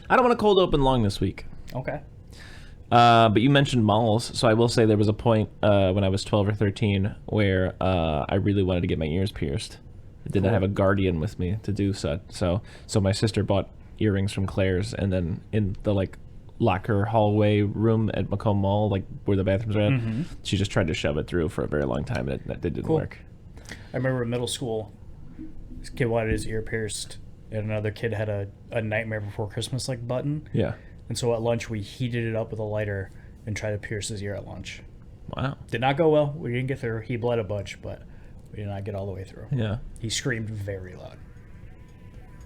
I don't want a cold open long this week. Okay. But you mentioned malls, so I will say there was a point when I was 12 or 13 where I really wanted to get my ears pierced. I did not have a guardian with me to do so. So my sister bought earrings from Claire's, and then in the like locker hallway room at Macomb Mall, like where the bathrooms are at, she just tried to shove it through for a very long time, and it didn't work. I remember in middle school, this kid wanted his ear pierced, and another kid had a Nightmare Before Christmas like button. Yeah. And so at lunch, we heated it up with a lighter and tried to pierce his ear at lunch. Wow. Did not go well. We didn't get through. He bled a bunch, but we did not get all the way through. Yeah. He screamed very loud.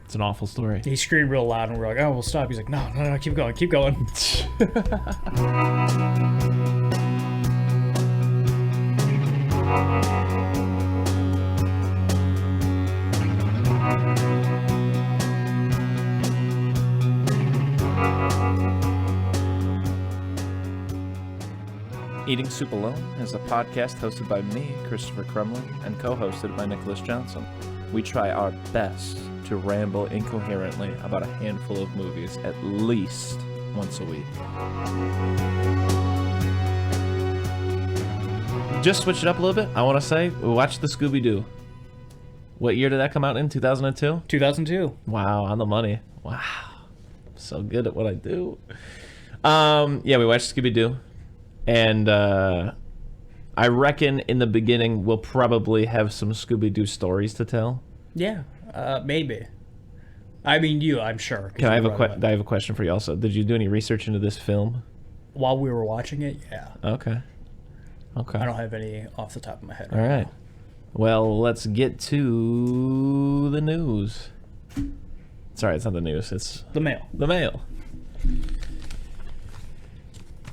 It's an awful story. He screamed real loud, and we're like, oh, we'll stop. He's like, no, keep going, keep going. Eating Soup Alone is a podcast hosted by me, Christopher Crumley, and co-hosted by Nicholas Johnson. We try our best to ramble incoherently about a handful of movies at least once a week. Just switch it up a little bit. I want to say, watch the Scooby Doo. What year did that come out in? 2002? 2002. Wow, on the money. Wow. I'm so good at what I do. Yeah, we watched Scooby Doo. And I reckon in the beginning we'll probably have some Scooby Doo stories to tell. Yeah, maybe. I mean, I'm sure. I have a question for you also. Did you do any research into this film? While we were watching it, yeah. Okay. I don't have any off the top of my head. All right. Well, let's get to the news. Sorry, it's not the news. It's the mail. The mail.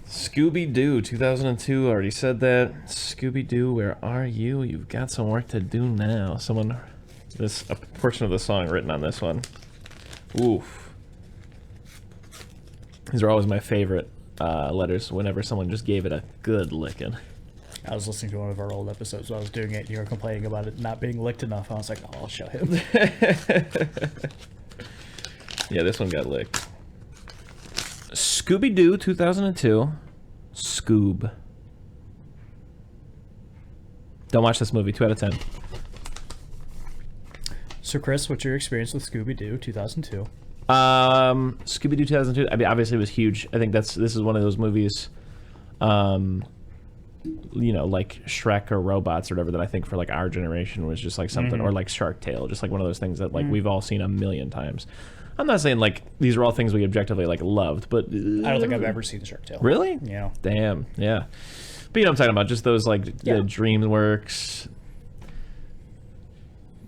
Scooby Doo 2002, already said that. Scooby Doo, where are you? You've got some work to do now. A portion of the song written on this one. Oof. These are always my favorite letters whenever someone just gave it a good licking. I was listening to one of our old episodes while I was doing it, and you were complaining about it not being licked enough. I was like, oh, I'll show him. Yeah, this one got licked. Scooby Doo 2002. Scoob. Don't watch this movie. 2 out of 10. So, Chris, what's your experience with Scooby Doo 2002? Scooby Doo 2002. I mean, obviously, it was huge. I think this is one of those movies, like Shrek or Robots or whatever, that I think for like our generation was just like something, or like Shark Tale, just like one of those things that like we've all seen a million times. I'm not saying like these are all things we objectively like loved, but I don't think I've ever seen Shark Tale. Really? Yeah. Damn. Yeah. But you know what I'm talking about? Just those like the DreamWorks.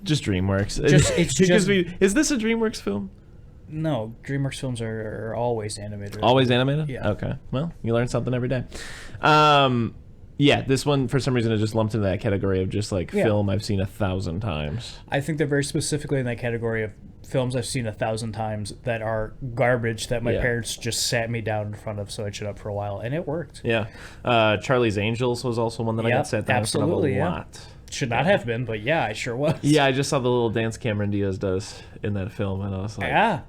Just DreamWorks. Is this a DreamWorks film? No, DreamWorks films are always animated. Always animated? Yeah. Okay. Well, you learn something every day. Yeah, this one for some reason is just lumped into that category of just like film I've seen 1,000 times. I think they're very specifically in that category of films I've seen 1,000 times that are garbage that my parents just sat me down in front of so I'd shut up for a while, and it worked. Yeah. Charlie's Angels was also one that I got sat down in front of a lot. Should not have been, but yeah, I sure was. Yeah, I just saw the little dance Cameron Diaz does in that film, and I was like... Yeah.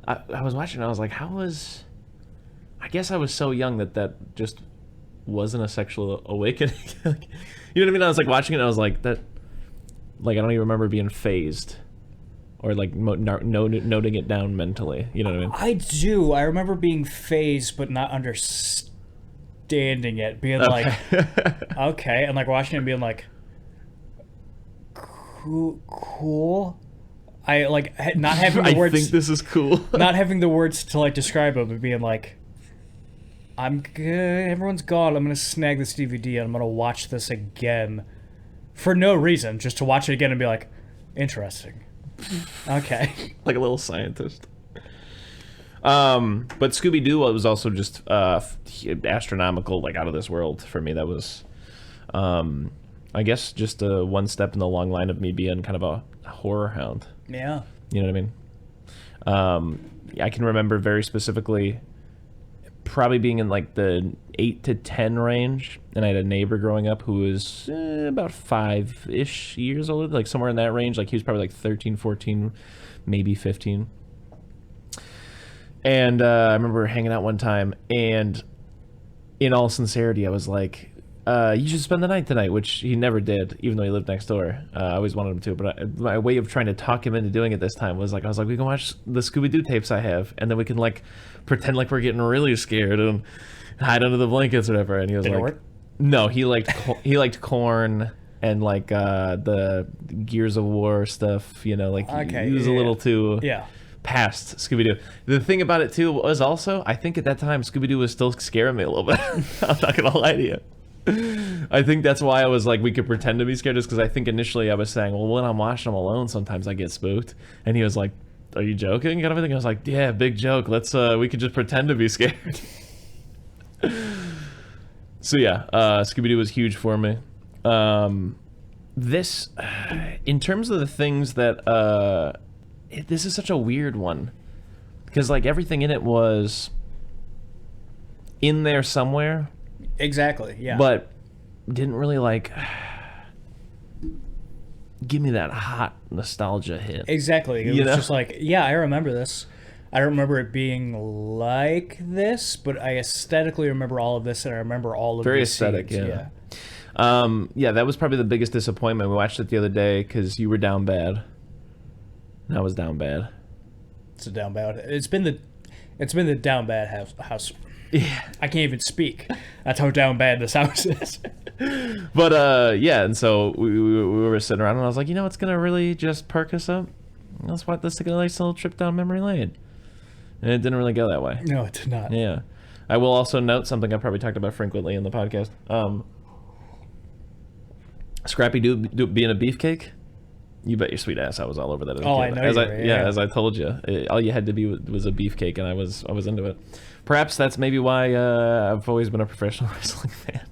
I was watching, and I was like, I guess I was so young that just wasn't a sexual awakening. You know what I mean? I was like watching it, and I was like, I don't even remember being phased. Or like noting it down mentally. You know what I mean? I do. I remember being phased, but not understanding it. Being like, okay. And like watching it and being like, cool. I like not having the words. I think this is cool. Not having the words to like describe it, but being like, I'm good. Everyone's gone. I'm going to snag this DVD and I'm going to watch this again for no reason. Just to watch it again and be like, interesting. Okay. Like a little scientist. But Scooby Doo was also just astronomical, like out of this world for me. That was, I guess, just one step in the long line of me being kind of a horror hound. Yeah. You know what I mean? I can remember very specifically probably being in like the 8 to 10 range, and I had a neighbor growing up who was about 5-ish years old, like somewhere in that range. Like he was probably like 13, 14, maybe 15. And I remember hanging out one time, and in all sincerity, I was like, you should spend the night tonight, which he never did, even though he lived next door. I always wanted him to, but my way of trying to talk him into doing it this time was like, I was like, we can watch the Scooby Doo tapes I have, and then we can like pretend like we're getting really scared and hide under the blankets or whatever. And he was Did it like, work? no, he liked Corn and like the Gears of War stuff, you know, like Okay, he was a little too Yeah. past Scooby-Doo. The thing about it too was also, I think at that time Scooby-Doo was still scaring me a little bit. I'm not gonna lie to you. I think that's why I was like, we could pretend to be scared, just because I think initially I was saying, well, when I'm watching them alone, sometimes I get spooked. And he was like, are you joking? Kind of everything. I was like, yeah, big joke. Let's we could just pretend to be scared. So yeah, Scooby-Doo was huge for me. This, in terms of the things that, this is such a weird one, because like everything in it was in there somewhere, Exactly. Yeah. but didn't really like give me that hot nostalgia hit. Exactly. It You was know? just like, yeah, I remember this. I don't remember it being like this, but I aesthetically remember all of this, and I remember all of Very these aesthetic, scenes. yeah. Yeah, that was probably the biggest disappointment. We watched it the other day because you were down bad, and I was down bad. It's a down bad. It's been the down bad house. Yeah. I can't even speak. That's how down bad this house is. But yeah, and so we were sitting around, and I was like, you know what's gonna really just perk us up? Let's take a nice little trip down memory lane. And it didn't really go that way. No, it did not. Yeah. I will also note something I've probably talked about frequently in the podcast. Scrappy Doo being a beefcake. You bet your sweet ass I was all over that as a kid. I know you were, yeah. As I told you. All you had to be was a beefcake, and I was into it. Perhaps that's maybe why I've always been a professional wrestling fan.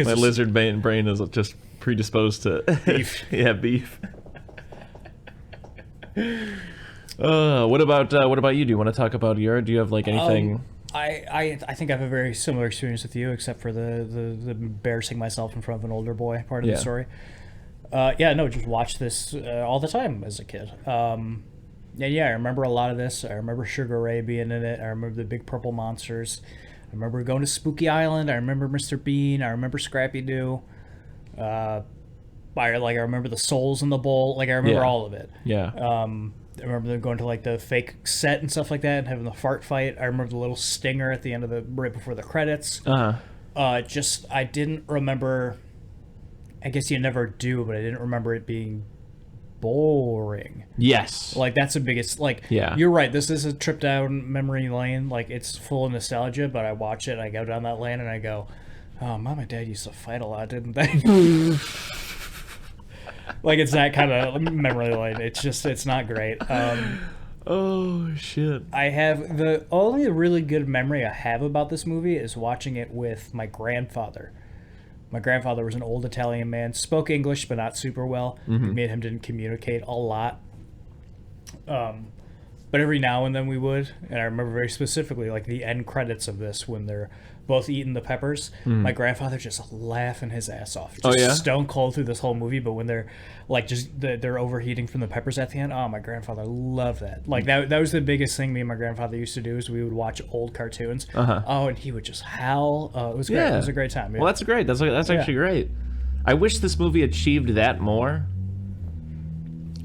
My lizard brain is just predisposed to Beef. Yeah, beef. What about you? Do you want to talk about do you have like anything? I think I have a very similar experience with you, except for the embarrassing myself in front of an older boy part of Yeah. the story. Just watch this all the time as a kid. I remember a lot of this. I remember Sugar Ray being in it. I remember the big purple monsters. I remember going to Spooky Island. I remember Mr. Bean. I remember Scrappy Doo. I remember the souls in the bowl. Like I remember Yeah. all of it. Yeah. I remember them going to like the fake set and stuff like that and having the fart fight. I remember the little stinger at the end of right before the credits. I didn't remember. I guess you never do, but I didn't remember it being boring. Yes. Like that's the biggest. Like Yeah. you're right. This is a trip down memory lane. Like it's full of nostalgia, but I watch it. And I go down that lane and I go, "Oh, Mom and Dad used to fight a lot, didn't they?" Like it's that kind of memory lane. It's not great. Oh shit. I have the only really good memory I have about this movie is watching it with my grandfather. My grandfather was an old Italian man, spoke English but not super well. Me and him didn't communicate a lot. But every now and then we would, and I remember very specifically like the end credits of this when they're both eating the peppers. My grandfather just laughing his ass off, just stone cold through this whole movie. But when they're like they're overheating from the peppers at the end, oh, my grandfather loved that. Like that was the biggest thing me and my grandfather used to do is we would watch old cartoons. Oh, and he would just howl. It was great. Yeah. It was a great time. Yeah. Well, that's great. That's actually great. I wish this movie achieved that more.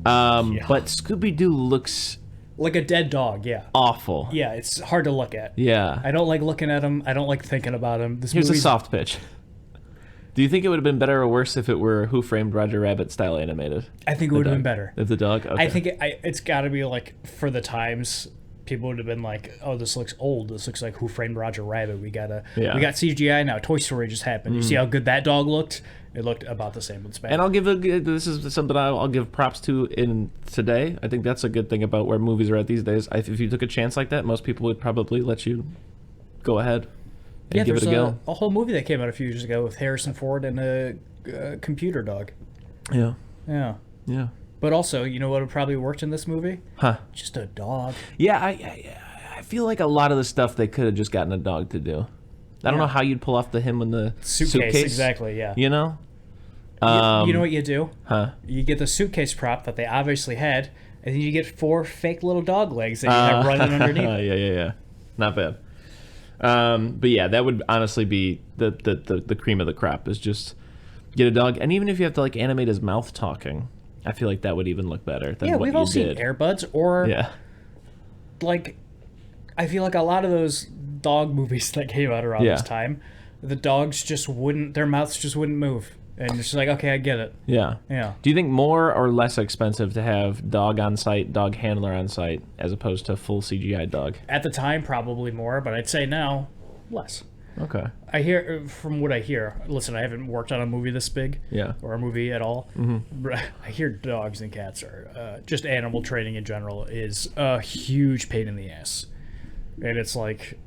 But Scooby Doo looks like a dead dog. Yeah. awful. Yeah, it's hard to look at. Yeah. I don't like looking at him. I don't like thinking about him. Here's a soft pitch. Do you think it would have been better or worse if it were Who Framed Roger Rabbit style animated? I think it would have been better. If the dog? Okay. I think it's got to be like for the times. People would have been like, "Oh, this looks old. This looks like Who Framed Roger Rabbit. We got CGI now. Toy Story just happened. You see how good that dog looked? It looked about the same with Spain." And this is something I'll give props to in today. I think that's a good thing about where movies are at these days. If you took a chance like that, most people would probably let you go ahead and give it a go. A whole movie that came out a few years ago with Harrison Ford and a computer dog. Yeah. Yeah. Yeah. But also, you know what would probably worked in this movie? Huh. Just a dog. Yeah, I feel like a lot of the stuff they could have just gotten a dog to do. I don't know how you'd pull off him in the suitcase. Exactly, yeah. You know? You know what you do? Huh? You get the suitcase prop that they obviously had, and then you get 4 fake little dog legs that you have running underneath. Yeah. Not bad. But yeah, that would honestly be the cream of the crop, is just get a dog. And even if you have to like animate his mouth talking, I feel like that would even look better than what we've you all did. seen Air Buds, or like, I feel like a lot of those dog movies that came out around this time, the dogs just wouldn't, their mouths just wouldn't move. And it's just like, okay, I get it. Yeah. Do you think more or less expensive to have dog on site, dog handler on site, as opposed to full CGI dog? At the time, probably more, but I'd say now, less. Okay. I hear, from what I hear, listen, I haven't worked on a movie this big, or a movie at all, but I hear dogs and cats are, just animal training in general is a huge pain in the ass. And it's like,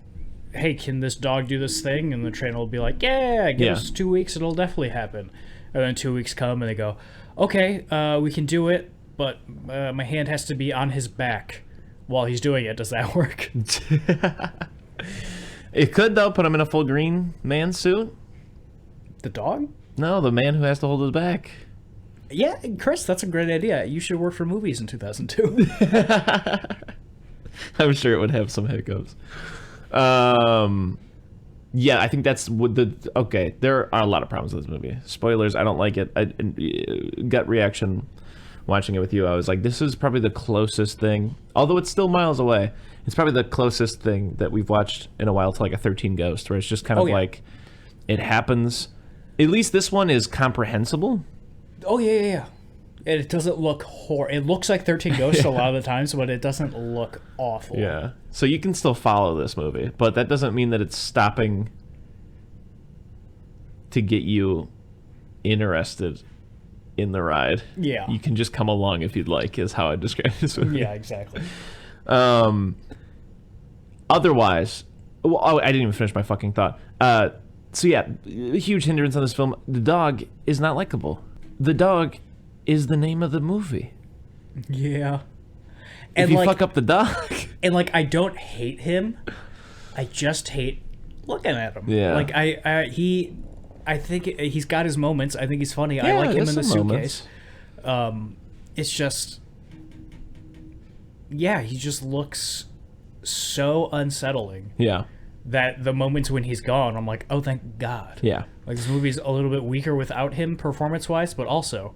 hey, can this dog do this thing? And the trainer will be like, yeah, give us 2 weeks, it'll definitely happen. And then 2 weeks come and they go, okay, we can do it, but my hand has to be on his back while he's doing it. Does that work? It could, though. Put him in a full green man suit. The dog? No, the man who has to hold his back. Yeah, Chris, that's a great idea. You should work for movies in 2002. I'm sure it would have some hiccups. Yeah, I think that's what okay, there are a lot of problems with this movie. Spoilers, I don't like it. Gut reaction watching it with you, I was like, this is probably the closest thing, although it's still miles away, it's probably the closest thing that we've watched in a while to like a 13 Ghost, where it's just kind of like, it happens. At least this one is comprehensible. Oh, yeah. And it doesn't look it looks like 13 Ghosts a lot of the times, but it doesn't look awful. Yeah. So you can still follow this movie, but that doesn't mean that it's stopping to get you interested in the ride. Yeah. You can just come along if you'd like, is how I describe this movie. Yeah, exactly. Otherwise, I didn't even finish my fucking thought. So yeah, a huge hindrance on this film. The dog is not likable. The dog is the name of the movie. Yeah. If you fuck up the dog. And like, I don't hate him. I just hate looking at him. Yeah. Like I think he's got his moments. I think he's funny. I like him in the suitcase. It's just, he just looks so unsettling. Yeah. That the moments when he's gone, I'm like, oh, thank God. Yeah. Like, this movie's a little bit weaker without him performance-wise, but also,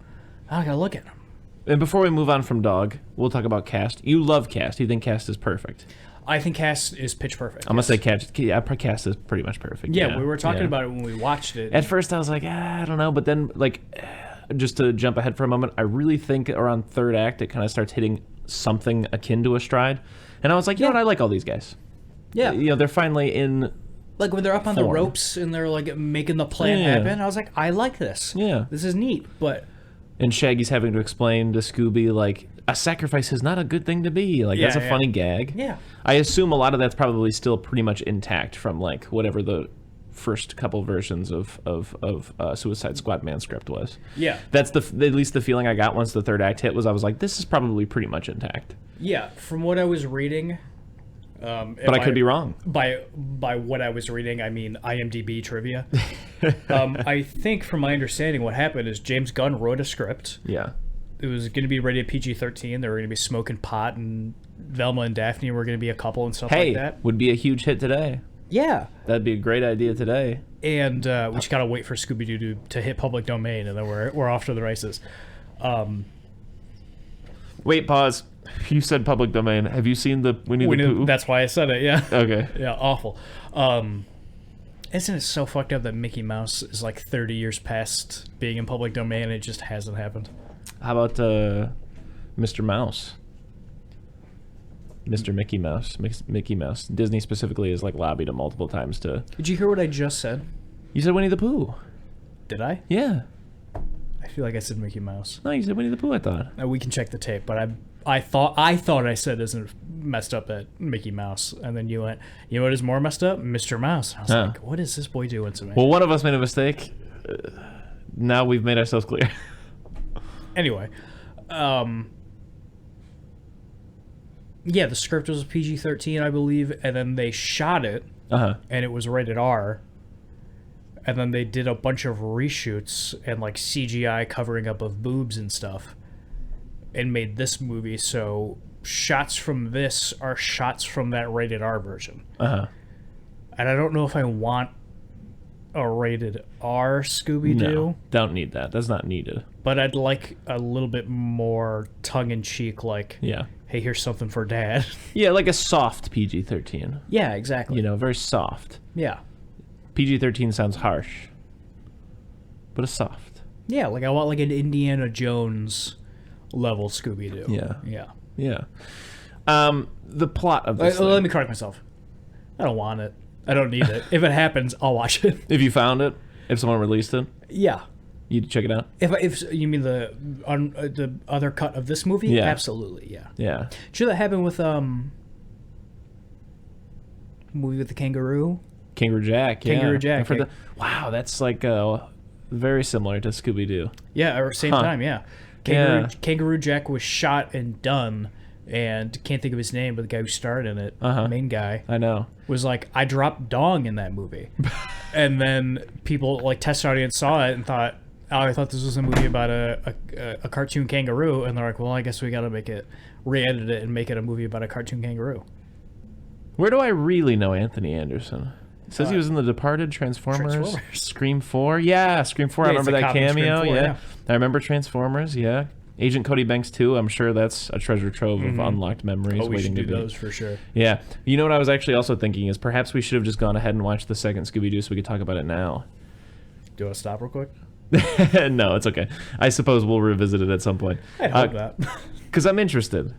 I gotta look at him. And before we move on from dog, we'll talk about cast. You love cast. You think cast is perfect. I think cast is pitch perfect. I'm going to say cast. Yeah, cast is pretty much perfect. Yeah, we were talking about it when we watched it. At first, I was like, I don't know. But then, like, just to jump ahead for a moment, I really think around third act, it kind of starts hitting something akin to a stride. And I was like, you know what? I like all these guys. Yeah. You know, they're finally in... Like, when they're up on the ropes and they're, like, making the plan happen, I was like, I like this. Yeah. This is neat, but... And Shaggy's having to explain to Scooby, like, a sacrifice is not a good thing to be. Like, that's a funny gag. Yeah. I assume a lot of that's probably still pretty much intact from, like, whatever the first couple versions of Suicide Squad manuscript was. Yeah. That's at least the feeling I got once the third act hit was I was like, this is probably pretty much intact. Yeah, from what I was reading... but I could be wrong. By what I was reading, I mean IMDb trivia. I think, from my understanding, what happened is James Gunn wrote a script. Yeah. It was going to be rated PG-13. They were going to be smoking pot, and Velma and Daphne were going to be a couple and stuff like that. Hey, would be a huge hit today. Yeah. That'd be a great idea today. And we just got to wait for Scooby Doo to hit public domain, and then we're off to the races. Wait, pause. You said public domain. Have you seen the Winnie the Pooh? That's why I said it, yeah. Okay. Yeah, awful. Isn't it so fucked up that Mickey Mouse is like 30 years past being in public domain and it just hasn't happened? How about Mr. Mouse? Mr. Mickey Mouse. Mickey Mouse. Disney specifically has like lobbied him multiple times to... Did you hear what I just said? You said Winnie the Pooh. Did I? Yeah. I feel like I said Mickey Mouse. No, you said Winnie the Pooh, I thought. We can check the tape, but I thought I said isn't messed up at Mickey Mouse, and then you went, you know what is more messed up? Mr. Mouse. And I was like, what is this boy doing to me? Well, one of us made a mistake. Now we've made ourselves clear. Anyway, yeah, the script was PG-13, I believe, and then they shot it, and it was rated R. And then they did a bunch of reshoots and like CGI covering up of boobs and stuff. and made this movie, so shots from this are shots from that rated R version. Uh-huh. And I don't know if I want a rated R Scooby Doo. No, don't need that. That's not needed. But I'd like a little bit more tongue-in-cheek, like, Yeah. hey, here's something for Dad. Yeah, like a soft PG-13. Yeah, exactly. You know, very soft. Yeah. PG-13 sounds harsh, but a soft. Yeah, like I want like an Indiana Jones level Scooby Doo. Yeah. Yeah. Yeah. The plot of this Let thing. me correct myself. I don't want it. I don't need it. If it happens, I'll watch it. If you found it, if someone released it, Yeah. you'd check it out? If you mean the other cut of this movie, Yeah. absolutely, yeah. Yeah. Sure, that happened with movie with the kangaroo. Kangaroo Jack. Yeah. Kangaroo Jack, I've heard yeah. that. Wow, that's like very similar to Scooby Doo. Yeah, or same time, yeah. Kangaroo Jack was shot and done, and can't think of his name, but the guy who starred in it, the main guy, I know. was like, I dropped dong in that movie. And then people, like, test audience saw it and thought, oh, I thought this was a movie about a cartoon kangaroo. And they're like, well, I guess we got to re-edit it and make it a movie about a cartoon kangaroo. Where do I really know Anthony Anderson? It says he was in The Departed, Transformers, Scream 4. Yeah, Scream 4. I Yeah, he's remember the that cop in Scream cameo. 4, Yeah. yeah. I remember Transformers. Yeah. Agent Cody Banks 2. I'm sure that's a treasure trove of unlocked memories Oh, we waiting should to do be. those for sure. Yeah. You know what I was actually also thinking is perhaps we should have just gone ahead and watched the second Scooby Doo so we could talk about it now. Do you want to stop real quick? No, it's okay. I suppose we'll revisit it at some point. I hope that. Because I'm interested.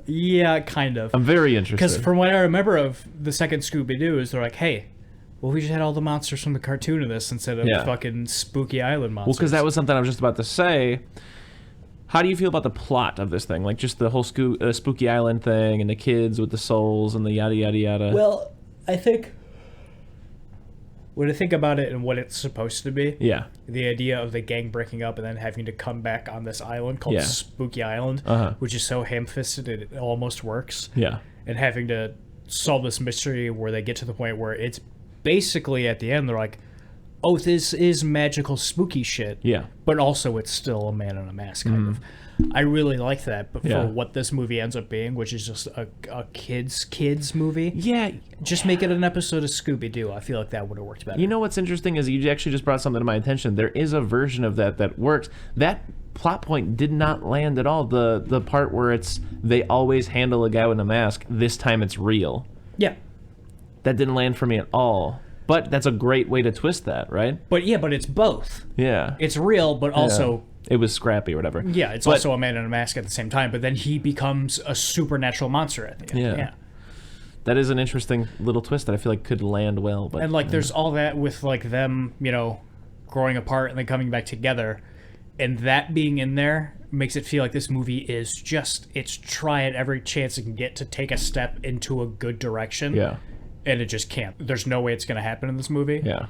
Yeah, kind of. I'm very Because interested. from what I remember of the second Scooby Doo is they're like, hey, well, we just had all the monsters from the cartoon in this instead of Yeah. fucking Spooky Island monsters. Well, because that was something I was just about to say. How do you feel about the plot of this thing? Like just the whole Spooky Island thing and the kids with the souls and the yada yada yada. Well, I think when I think about it and what it's supposed to be, yeah. the idea of the gang breaking up and then having to come back on this island called Yeah. Spooky Island, which is so ham-fisted it almost works, Yeah. and having to solve this mystery where they get to the point where it's basically at the end they're like, oh, this is magical spooky shit, Yeah. but also it's still a man in a mask kind of. I really like that, but Yeah. for what this movie ends up being, which is just a kids movie, Yeah. just make it an episode of Scooby Doo. I feel like that would have worked better. You know what's interesting is you actually just brought something to my attention. There is a version of that works. That plot point did not land at all. The part where it's they always handle a guy with a mask. This time it's real. Yeah, That didn't land for me at all. But that's a great way to twist that, right? but it's both. Yeah. It's real, but also It was scrappy or whatever. yeah, it's But- also a man in a mask at the same time. But then he becomes a supernatural monster at the end. Yeah. That is an interesting little twist that I feel like could land well. But And like, there's all that with like them, growing apart and then coming back together, and that being in there makes it feel like this movie is it's trying every chance it can get to take a step into a good direction. yeah, And it just can't. There's no way it's going to happen in this movie. yeah,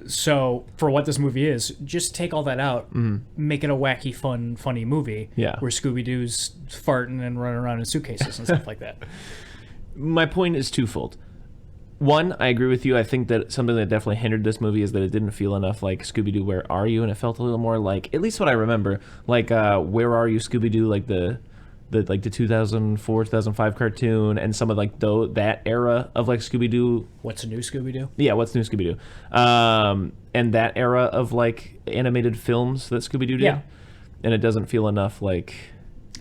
So for what this movie is, just take all that out, make it a wacky, funny movie. Yeah. Where Scooby-Doo's farting and running around in suitcases and stuff like that. my point is twofold. One, I agree with you. I think that something that definitely hindered this movie is that it didn't feel enough like Scooby-Doo, Where Are You? And it felt a little more like, at least what I remember, like Where Are You, Scooby-Doo, like the 2004, 2005 cartoon, and some of like that era of like Scooby-Doo. What's a new Scooby-Doo? Yeah, what's new Scooby-Doo? And that era of like animated films that Scooby-Doo did. Yeah. And it doesn't feel enough like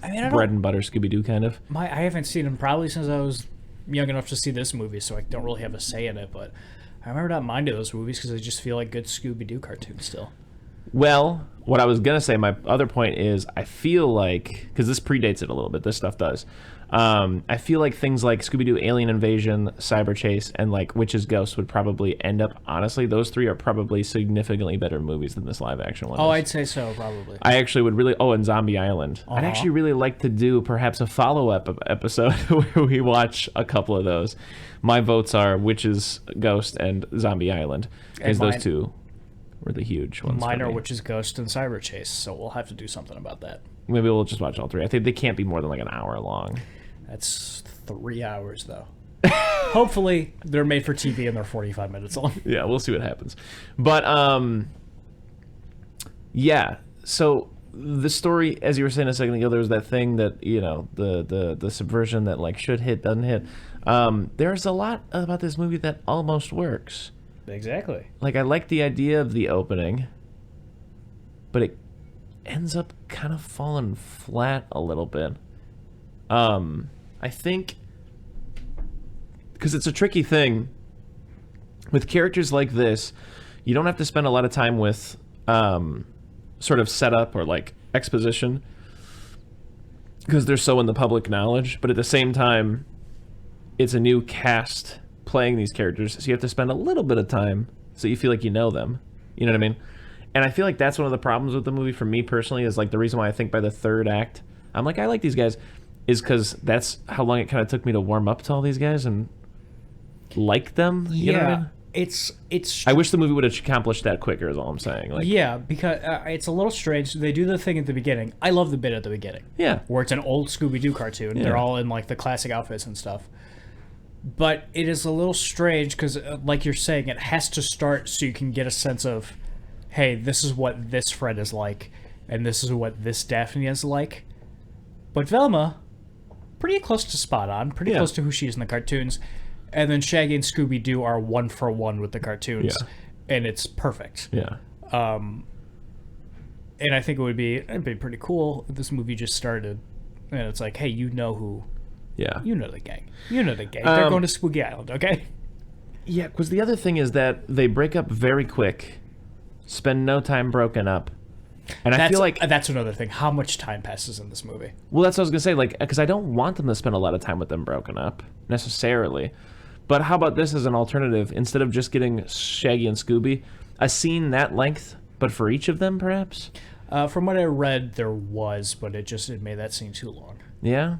I mean, bread and butter Scooby-Doo kind of. I haven't seen him probably since I was young enough to see this movie, so I don't really have a say in it, but I remember not minding those movies because they just feel like good Scooby-Doo cartoons still. Well, what I was going to say, my other point is I feel like, because this predates it a little bit, this stuff does. I feel like things like Scooby-Doo Alien Invasion, Cyber Chase, and like Witch's Ghost would probably end up, honestly, those three are probably significantly better movies than this live action one. Oh, is. I'd say so, probably. I actually would really, and Zombie Island. I'd actually really like to do perhaps a follow-up episode where we watch a couple of those. My votes are Witch's Ghost and Zombie Island, because those two were the huge ones. Mine for are me. Witch's Ghost and Cyber Chase, so we'll have to do something about that. Maybe we'll just watch all three. I think they can't be more than like an hour long. That's 3 hours, though. Hopefully, they're made for TV and they're 45 minutes long. Yeah, we'll see what happens. But, yeah. So the story, as you were saying a second ago, there was that thing that, you know, the subversion that like should hit, doesn't hit. There's a lot about this movie that almost works. Exactly. Like, I like the idea of the opening, but it ends up kind of falling flat a little bit. I think because it's a tricky thing with characters like this, you don't have to spend a lot of time with sort of setup or like exposition because they're so in the public knowledge, but at the same time it's a new cast playing these characters, so you have to spend a little bit of time so you feel like you know them, you know what I mean? And I feel like that's one of the problems with the movie for me personally, is like the reason why I think by the third act I'm like, I like these guys, is because that's how long it kind of took me to warm up to all these guys and like them, you know what I mean? It's I wish the movie would have accomplished that quicker, is all I'm saying. Like, yeah, because it's a little strange. They do the thing at the beginning. I love the bit at the beginning. Yeah. Where it's an old Scooby Doo cartoon. Yeah. They're all in like the classic outfits and stuff. But it is a little strange because, like you're saying, it has to start so you can get a sense of, hey, this is what this Fred is like, and this is what this Daphne is like. But Velma, pretty close to spot on, pretty close to who she is in the cartoons. And then Shaggy and Scooby Doo are 1-for-1 with the cartoons, and it's perfect. Yeah. And I think it'd be pretty cool if this movie just started, and it's like, hey, you know the gang. They're going to Spooky Island, okay? Yeah, because the other thing is that they break up very quick, spend no time broken up. And I feel like that's another thing. How much time passes in this movie? Well, that's what I was gonna say. Like, because I don't want them to spend a lot of time with them broken up necessarily. But how about this as an alternative? Instead of just getting Shaggy and Scooby, a scene that length, but for each of them, perhaps. From what I read, there was, but it made that scene too long. Yeah.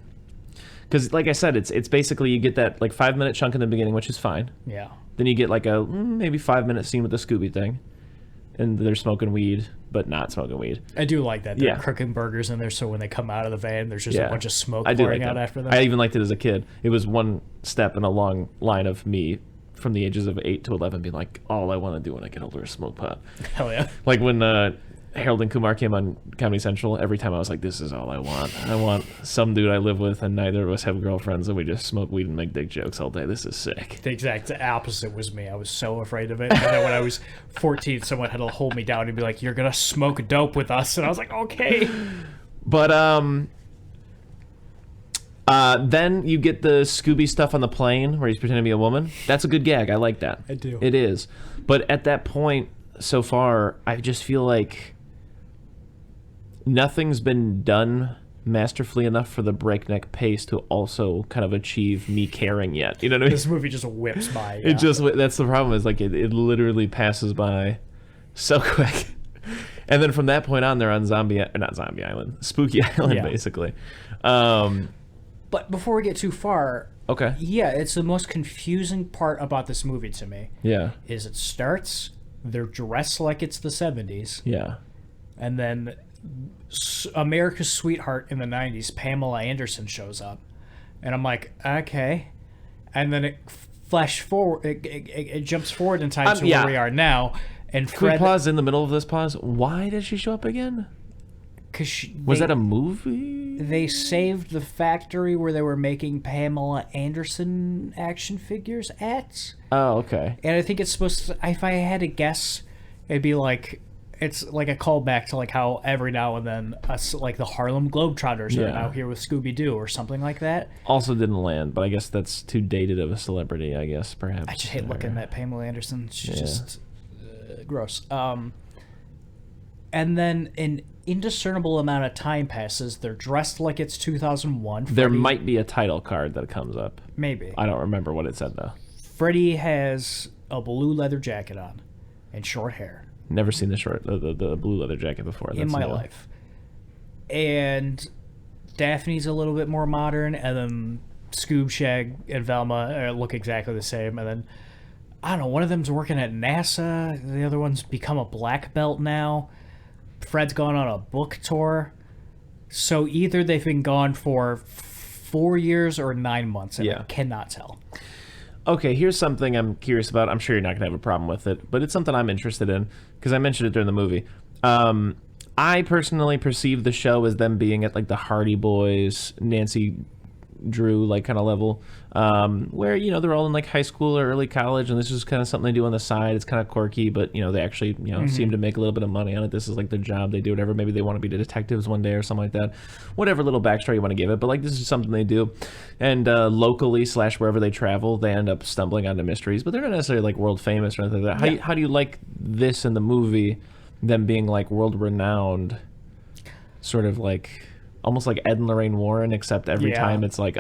Because, like I said, it's basically you get that like 5-minute chunk in the beginning, which is fine. Yeah. Then you get like a maybe 5-minute scene with the Scooby thing, and they're smoking weed, but not smoking weed. I do like that. They're cooking burgers in there, so when they come out of the van, there's just a bunch of smoke pouring out after them. I even liked it as a kid. It was one step in a long line of me from the ages of 8 to 11 being like, all I want to do when I get older is smoke pot. Hell yeah. Like when Harold and Kumar came on Comedy Central, every time I was like, this is all I want. I want some dude I live with and neither of us have girlfriends and we just smoke weed and make dick jokes all day. This is sick. The exact opposite was me. I was so afraid of it. And then when I was 14, someone had to hold me down and be like, you're going to smoke dope with us. And I was like, okay. But then you get the Scooby stuff on the plane where he's pretending to be a woman. That's a good gag. I like that. I do. It is. But at that point, so far, I just feel like nothing's been done masterfully enough for the breakneck pace to also kind of achieve me caring yet. You know what I mean? This movie just whips by. It just, that's the problem, is like it literally passes by so quick. And then from that point on, they're on not Zombie Island, Spooky Island, basically. But before we get too far, okay. Yeah, it's the most confusing part about this movie to me. Yeah. Is it starts, they're dressed like it's the 70s. Yeah. And then America's Sweetheart in the 90s, Pamela Anderson shows up. And I'm like, okay. And then it it jumps forward in time to where we are now. And Can we pause in the middle of this pause? Why did she show up again? Was that a movie? They saved the factory where they were making Pamela Anderson action figures at. Oh, okay. And I think it's supposed to, if I had to guess, it'd be like, it's like a callback to like how every now and then us, like the Harlem Globetrotters are now here with Scooby Doo or something like that. Also didn't land, but I guess that's too dated of a celebrity, I guess, perhaps. I just hate looking at Pamela Anderson. She's just gross. And then an indiscernible amount of time passes. They're dressed like it's 2001. There might be a title card that comes up. Maybe. I don't remember what it said, though. Freddy has a blue leather jacket on and short hair. Never seen the blue leather jacket before. That's in my life. And Daphne's a little bit more modern, and then Scoob, Shag, and Velma look exactly the same. And then, I don't know, one of them's working at NASA. The other one's become a black belt now. Fred's gone on a book tour. So either they've been gone for 4 years or 9 months, and I cannot tell. Okay, here's something I'm curious about. I'm sure you're not going to have a problem with it, but it's something I'm interested in because I mentioned it during the movie. I personally perceive the show as them being at like the Hardy Boys, Nancy Drew like kind of level, where they're all in like high school or early college, and this is kind of something they do on the side. It's kind of quirky, but they actually seem to make a little bit of money on it. This is like their job. They do whatever. Maybe they want to be detectives one day or something like that. Whatever little backstory you want to give it, but like this is something they do. And locally / wherever they travel, they end up stumbling onto mysteries, but they're not necessarily like world famous or anything like that. How do you like this in the movie? Them being like world renowned, sort of like. Almost like Ed and Lorraine Warren, except every time it's like,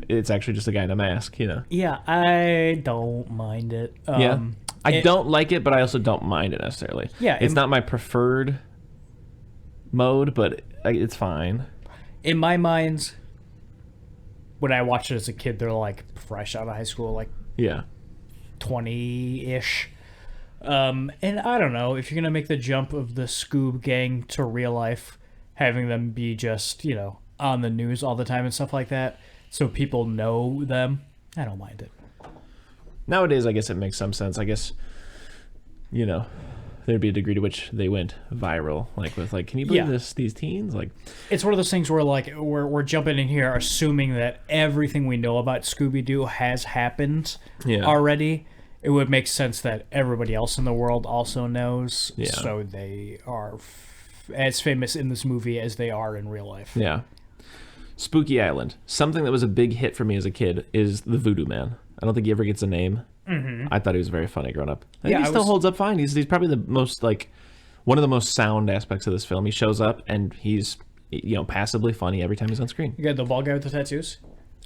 it's actually just a guy in a mask, Yeah, I don't mind it. I don't like it, but I also don't mind it necessarily. Yeah, it's not my preferred mode, but it's fine. In my mind, when I watched it as a kid, they're like fresh out of high school, like 20-ish. And I don't know, if you're gonna make the jump of the Scoob gang to real life, having them be just, on the news all the time and stuff like that, so people know them, I don't mind it. Nowadays, I guess it makes some sense. I guess, there'd be a degree to which they went viral, like with like, can you believe this? These teens, like, it's one of those things where like we're jumping in here assuming that everything we know about Scooby Doo has happened already. It would make sense that everybody else in the world also knows, so they are as famous in this movie as they are in real life. Yeah. Spooky Island. Something that was a big hit for me as a kid is the Voodoo Man. I don't think he ever gets a name. Mm-hmm. I thought he was very funny growing up. I think he still holds up fine. He's probably the most one of the most sound aspects of this film. He shows up and he's passively funny every time he's on screen. You got the bald guy with the tattoos?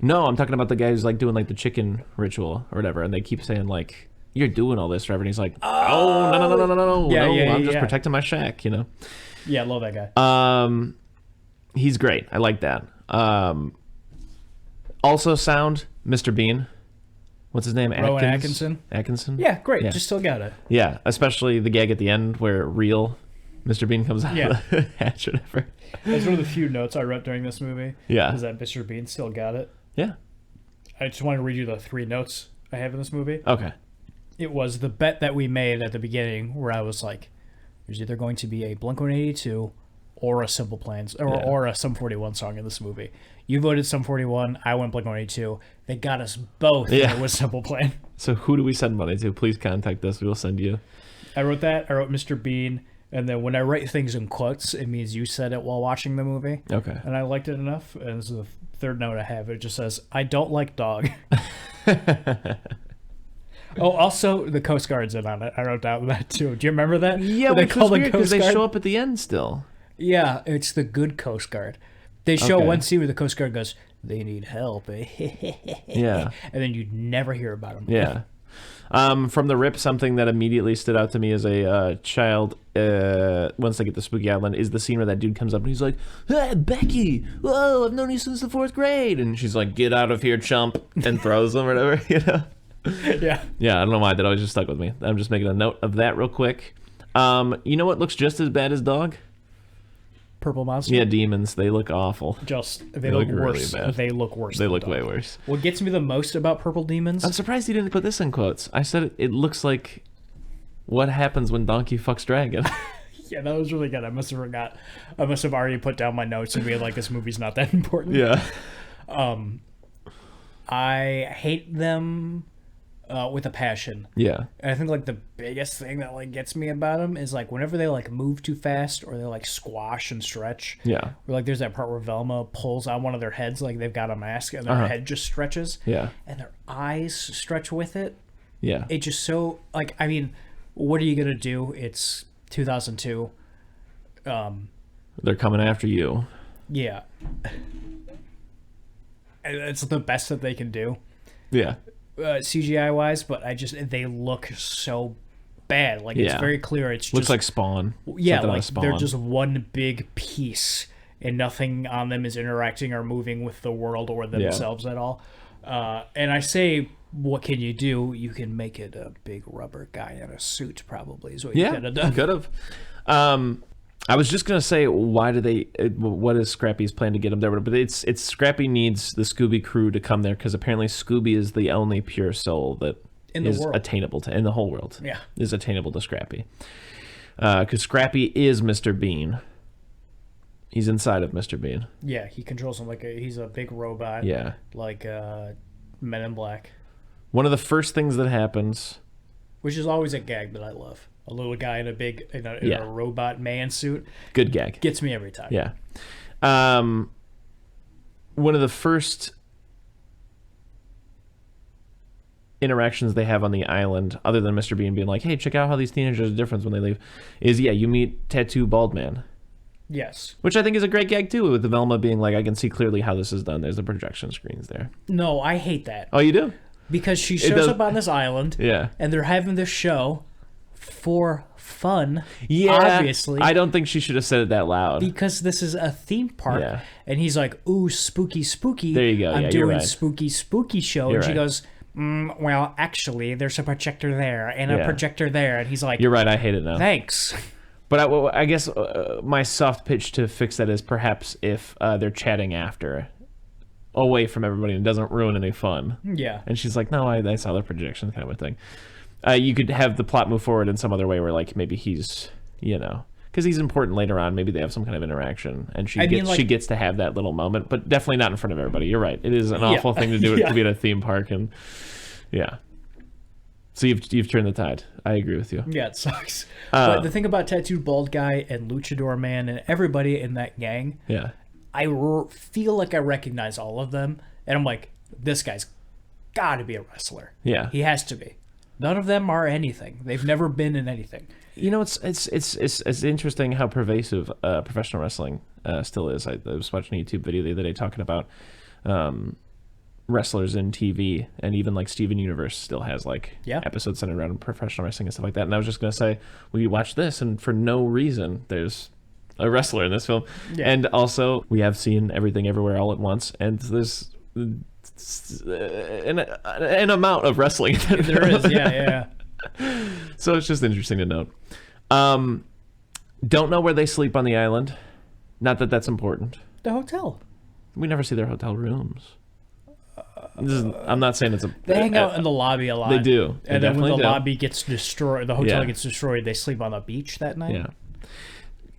No, I'm talking about the guy who's like doing like the chicken ritual or whatever, and they keep saying like, "You're doing all this forever," and he's like, "Oh no, I'm just protecting my shack," Yeah, I love that guy. He's great. I like that. Also sound, Mr. Bean. What's his name? Rowan Atkinson? Yeah, great. Yeah. Just still got it. Yeah, especially the gag at the end where real Mr. Bean comes out of the hatch or whatever. That's one of the few notes I wrote during this movie. Yeah. Is that Mr. Bean still got it. Yeah. I just want to read you the 3 notes I have in this movie. Okay. It was the bet that we made at the beginning where I was like, there's either going to be a Blink-182 or a Simple Plans or a Sum 41 song in this movie. You voted Sum 41. I went Blink-182. They got us both. Yeah. It was Simple Plan. So who do we send money to? Please contact us. We will send you. I wrote that. I wrote Mr. Bean. And then when I write things in quotes, it means you said it while watching the movie. Okay. And I liked it enough. And this is the 3rd note I have. It just says, I don't like dog. Oh, also, the Coast Guard's in on it. I wrote down that, too. Do you remember that? Yeah, they call the Coast Guard? They show up at the end still. Yeah, it's the good Coast Guard. They show one scene where the Coast Guard goes, they need help. Yeah. And then you never hear about them. Yeah. From the rip, something that immediately stood out to me as a child, once they get to Spooky Island, is the scene where that dude comes up and he's like, "Hey, Becky, whoa, I've known you since the 4th grade." And she's like, "Get out of here, chump," and throws him or whatever, Yeah. Yeah, I don't know why. That always just stuck with me. I'm just making a note of that real quick. You know what looks just as bad as dog? Purple monster? Yeah, demons. They look awful. They look worse. Really bad. They look worse. They look way worse. What gets me the most about purple demons? I'm surprised he didn't put this in quotes. I said it looks like what happens when donkey fucks dragon. Yeah, that was really good. I must have forgot. I must have already put down my notes and be like, this movie's not that important. Yeah. I hate them with a passion. Yeah. And I think like the biggest thing that like gets me about them is like whenever they like move too fast or they like squash and stretch. Yeah. Or like there's that part where Velma pulls on one of their heads, like they've got a mask and their head just stretches. Yeah. And their eyes stretch with it. Yeah. It just so like, I mean, what are you gonna do? It's 2002. They're coming after you. Yeah. It's the best that they can do. Yeah. CGI wise, but they look so bad. Like it's very clear. It's looks just like Spawn. Yeah, like they're just one big piece, and nothing on them is interacting or moving with the world or themselves at all. And I say, what can you do? You can make it a big rubber guy in a suit. Probably is what you could have done. Could have. I was just gonna say, what is Scrappy's plan to get him there? But it's Scrappy needs the Scooby crew to come there because apparently Scooby is the only pure soul that is attainable to in the whole world. Yeah, is attainable to Scrappy. Because Scrappy is Mr. Bean, He's inside of Mr. Bean. Yeah, he controls him he's a big robot. Yeah. Like Men in Black. One of the first things that happens... Which is always a gag that I love. A little guy in a robot man suit. Good gag. Gets me every time. Yeah. One of the first interactions they have on the island, other than Mr. Bean being like, hey, check out how these teenagers are different when they leave, is, you meet Tattoo Bald Man. Yes. Which I think is a great gag, too, with the Velma being like, I can see clearly how this is done. There's the projection screens there. No, I hate that. Oh, you do? Because she shows up on this island, and they're having this show for fun, obviously. I don't think she should have said it that loud. Because this is a theme park, and he's like, ooh, spooky, spooky. There you go. I'm you're doing right. spooky, spooky show. You're and she right. goes, well, actually, there's a projector there and a projector there. And he's like, you're right, I hate it now. Thanks. But I guess my soft pitch to fix that is perhaps if they're chatting after, away from everybody, and it doesn't ruin any fun. Yeah. And she's like, no, I saw the projection kind of a thing. You could have the plot move forward in some other way where, like, maybe he's, because he's important later on. Maybe they have some kind of interaction, and she gets to have that little moment, but definitely not in front of everybody. You're right. It is an awful thing to do to be at a theme park, and So you've turned the tide. I agree with you. Yeah, it sucks. But the thing about Tattooed Bald Guy and Luchador Man and everybody in that gang, I feel like I recognize all of them, and I'm like, this guy's got to be a wrestler. Yeah, he has to be. None of them are anything. They've never been in anything. It's interesting how pervasive professional wrestling still is. I was watching a YouTube video the other day talking about wrestlers in TV, and even like Steven Universe still has episodes centered around professional wrestling and stuff like that. And I was just going to say, well, you watch this, and for no reason, there's a wrestler in this film. Yeah. And also, we have seen Everything Everywhere All at Once, and there's an amount of wrestling. There is, yeah. So it's just interesting to note. Don't know where they sleep on the island. Not that that's important. The hotel. We never see their hotel rooms. I'm not saying it's a... They hang out in the lobby a lot. They do. And then when the lobby gets destroyed, the hotel gets destroyed, they sleep on the beach that night. Yeah.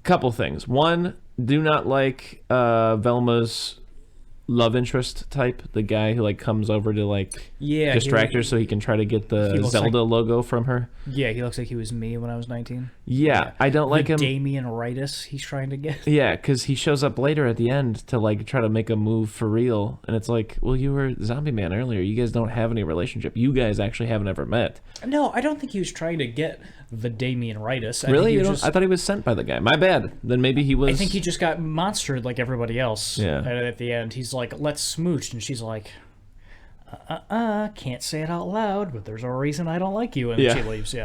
Couple things. One, do not like Velma's love interest type, the guy who comes over to distract her so he can try to get the Zelda logo from her. Yeah, he looks like he was me when I was 19. Yeah. I don't like him. Damien-ritis he's trying to get. Yeah, because he shows up later at the end to try to make a move for real, and it's like, well, you were Zombie Man earlier. You guys don't have any relationship. You guys actually haven't ever met. No, I don't think he was trying to get the Damien-ritis. Really? I thought he was sent by the guy. My bad. Then maybe he was... I think he just got monstered like everybody else. Yeah. And at the end, he's like, let's smooch. And she's like, can't say it out loud, but there's a reason I don't like you. And she leaves,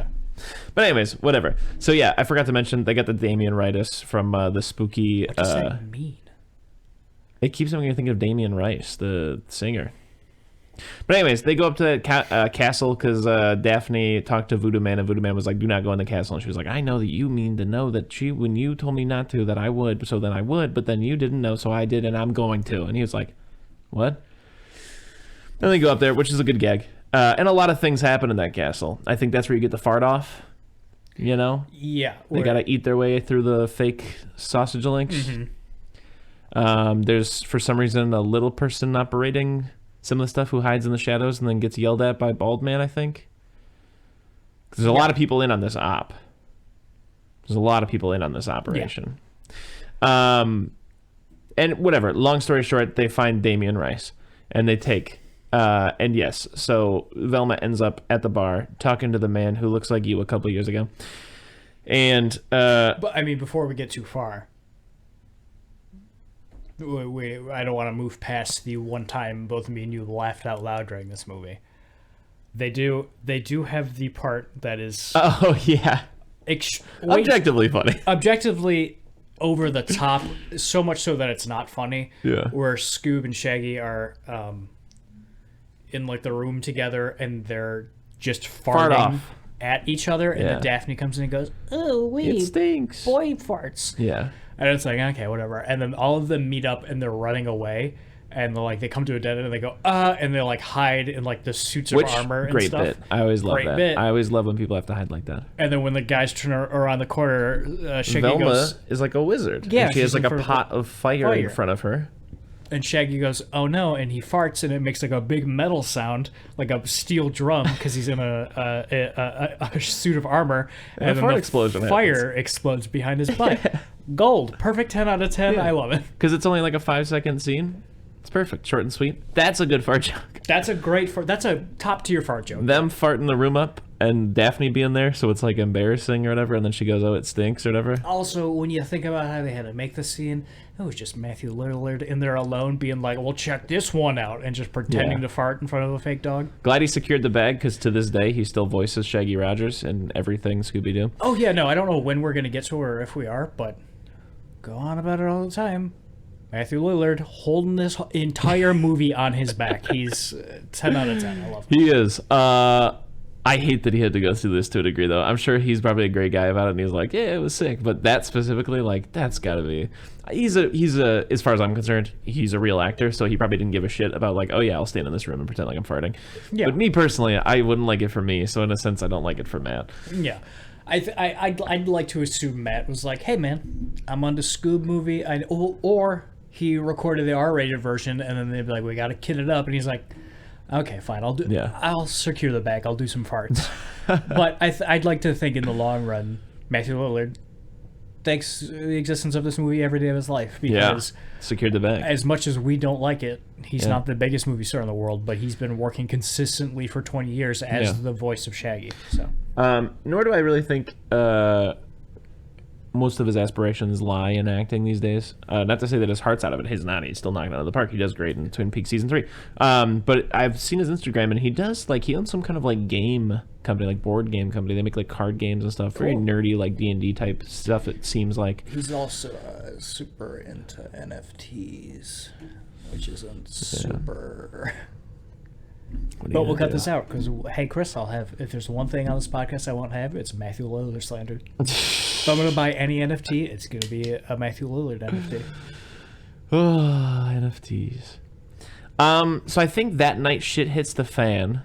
But anyways, whatever. So I forgot to mention, they got the Damien-ritis from the spooky... What does that mean? It keeps making me think of Damien Rice, the singer. But anyways, they go up to that castle because Daphne talked to Voodoo Man, and Voodoo Man was like, do not go in the castle. And she was like, I know that you mean to know that when you told me not to, that I would, so then I would, but then you didn't know, so I did, and I'm going to. And he was like, what? Then they go up there, which is a good gag. And a lot of things happen in that castle. I think that's where you get the fart off, Yeah. They got to eat their way through the fake sausage links. Mm-hmm. There's, for some reason, a little person operating some of the stuff who hides in the shadows and then gets yelled at by Bald Man, I think. There's a lot of people in on this op. There's a lot of people in on this operation. Yeah. And whatever, long story short, they find Damien Rice and they take... and yes, so Velma ends up at the bar talking to the man who looks like you a couple years ago. And... but, I mean, before we get too far... I don't want to move past the one time both me and you laughed out loud during this movie. They do have the part that is... Oh, yeah. Objectively funny. Objectively over the top, so much so that it's not funny. Yeah. Where Scoob and Shaggy are in the room together and they're just farting at each other, and then Daphne comes in and goes, "Oh, it stinks. Boy farts." Yeah. And it's like, okay, whatever. And then all of them meet up and they're running away. and like they come to a dead end and they go and they like hide in like the suits of Which, armor and great stuff. bit. I always love Great that. bit. I always love when people have to hide like that. And then when the guys turn around the corner, Shaggy Velma goes, is like a wizard. Yeah, And she has she's like in a front of pot of fire in front of her. and Shaggy goes, "Oh no!" and he farts, and it makes like a big metal sound, like a steel drum, because he's in a suit of armor, And a then fart the explosion fire explodes behind his butt. Gold, perfect 10 out of 10. Yeah. I love it. Because it's only like a 5-second scene. It's perfect, short and sweet. That's a good fart joke. That's a great fart. That's a top tier fart joke. Them farting the room up and Daphne being there, so it's like embarrassing or whatever, and then she goes, "Oh, it stinks" or whatever. Also, when you think about how they had to make the scene, it was just Matthew Lillard in there alone being like, "Well, check this one out," and just pretending to fart in front of a fake dog. Glad he secured the bag, because to this day he still voices Shaggy Rogers in everything Scooby Doo. Oh yeah, no, I don't know when we're gonna get to it or if we are, but go on about it all the time. Matthew Lillard holding this entire movie on his back. He's 10 out of 10. I love him. He is. I hate that he had to go through this to a degree, though. I'm sure he's probably a great guy about it, and he's like, "Yeah, it was sick." But that specifically, like, that's got to be. He's a. As far as I'm concerned, he's a real actor, so he probably didn't give a shit about like, "Oh yeah, I'll stand in this room and pretend like I'm farting." Yeah. But me personally, I wouldn't like it for me. So in a sense, I don't like it for Matt. Yeah. I'd like to assume Matt was like, "Hey man, I'm on the Scoob movie," or he recorded the R-rated version, and then they'd be like, "We got to kid it up," and he's like, "Okay, fine, I'll secure the bag, I'll do some farts." But I'd like to think in the long run, Matthew Lillard thanks the existence of this movie every day of his life, because secured the bag. as much as we don't like it, he's not the biggest movie star in the world, but he's been working consistently for 20 years as the voice of Shaggy. So nor do I really think most of his aspirations lie in acting these days. Not to say that his heart's out of it. He's not. He's still knocking it out of the park. He does great in Twin Peaks Season 3. But I've seen his Instagram, and he does, like, he owns some kind of, like, game company, like, board game company. They make, like, card games and stuff. Very nerdy, like, D&D type stuff, it seems like. he's also super into NFTs, which isn't super... But we'll cut this out because, hey, Chris, if there's one thing on this podcast I won't have, it's Matthew Lillard slander. If I'm going to buy any NFT, it's going to be a Matthew Lillard NFT. Oh, NFTs. So I think that night shit hits the fan.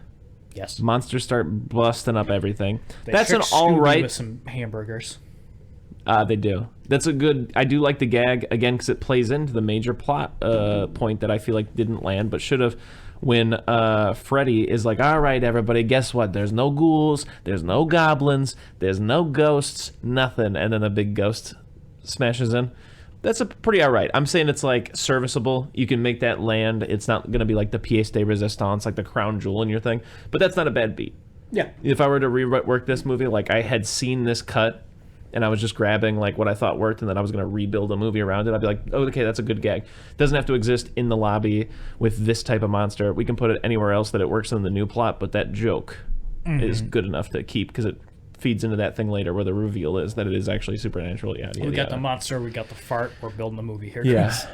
Yes. Monsters start busting up everything. They That's an trick all Scooby right. with some hamburgers. They do. That's a good. I do like the gag again because it plays into the major plot point that I feel like didn't land but should have. When Freddy is like, "All right, everybody, guess what? There's no ghouls, there's no goblins, there's no ghosts, nothing," and then the big ghost smashes in. That's a pretty all right. I'm saying it's like serviceable. You can make that land. It's not gonna be like the pièce de résistance, like the crown jewel in your thing, but that's not a bad beat. Yeah. If I were to rework this movie, like I had seen this cut and I was just grabbing like what I thought worked and then I was going to rebuild a movie around it, I'd be like, "Oh, okay, that's a good gag." Doesn't have to exist in the lobby with this type of monster. We can put it anywhere else that it works in the new plot, but that joke is good enough to keep because it feeds into that thing later where the reveal is that it is actually supernatural. Yeah, We got the monster, we got the fart, we're building the movie here. Yeah. Chris.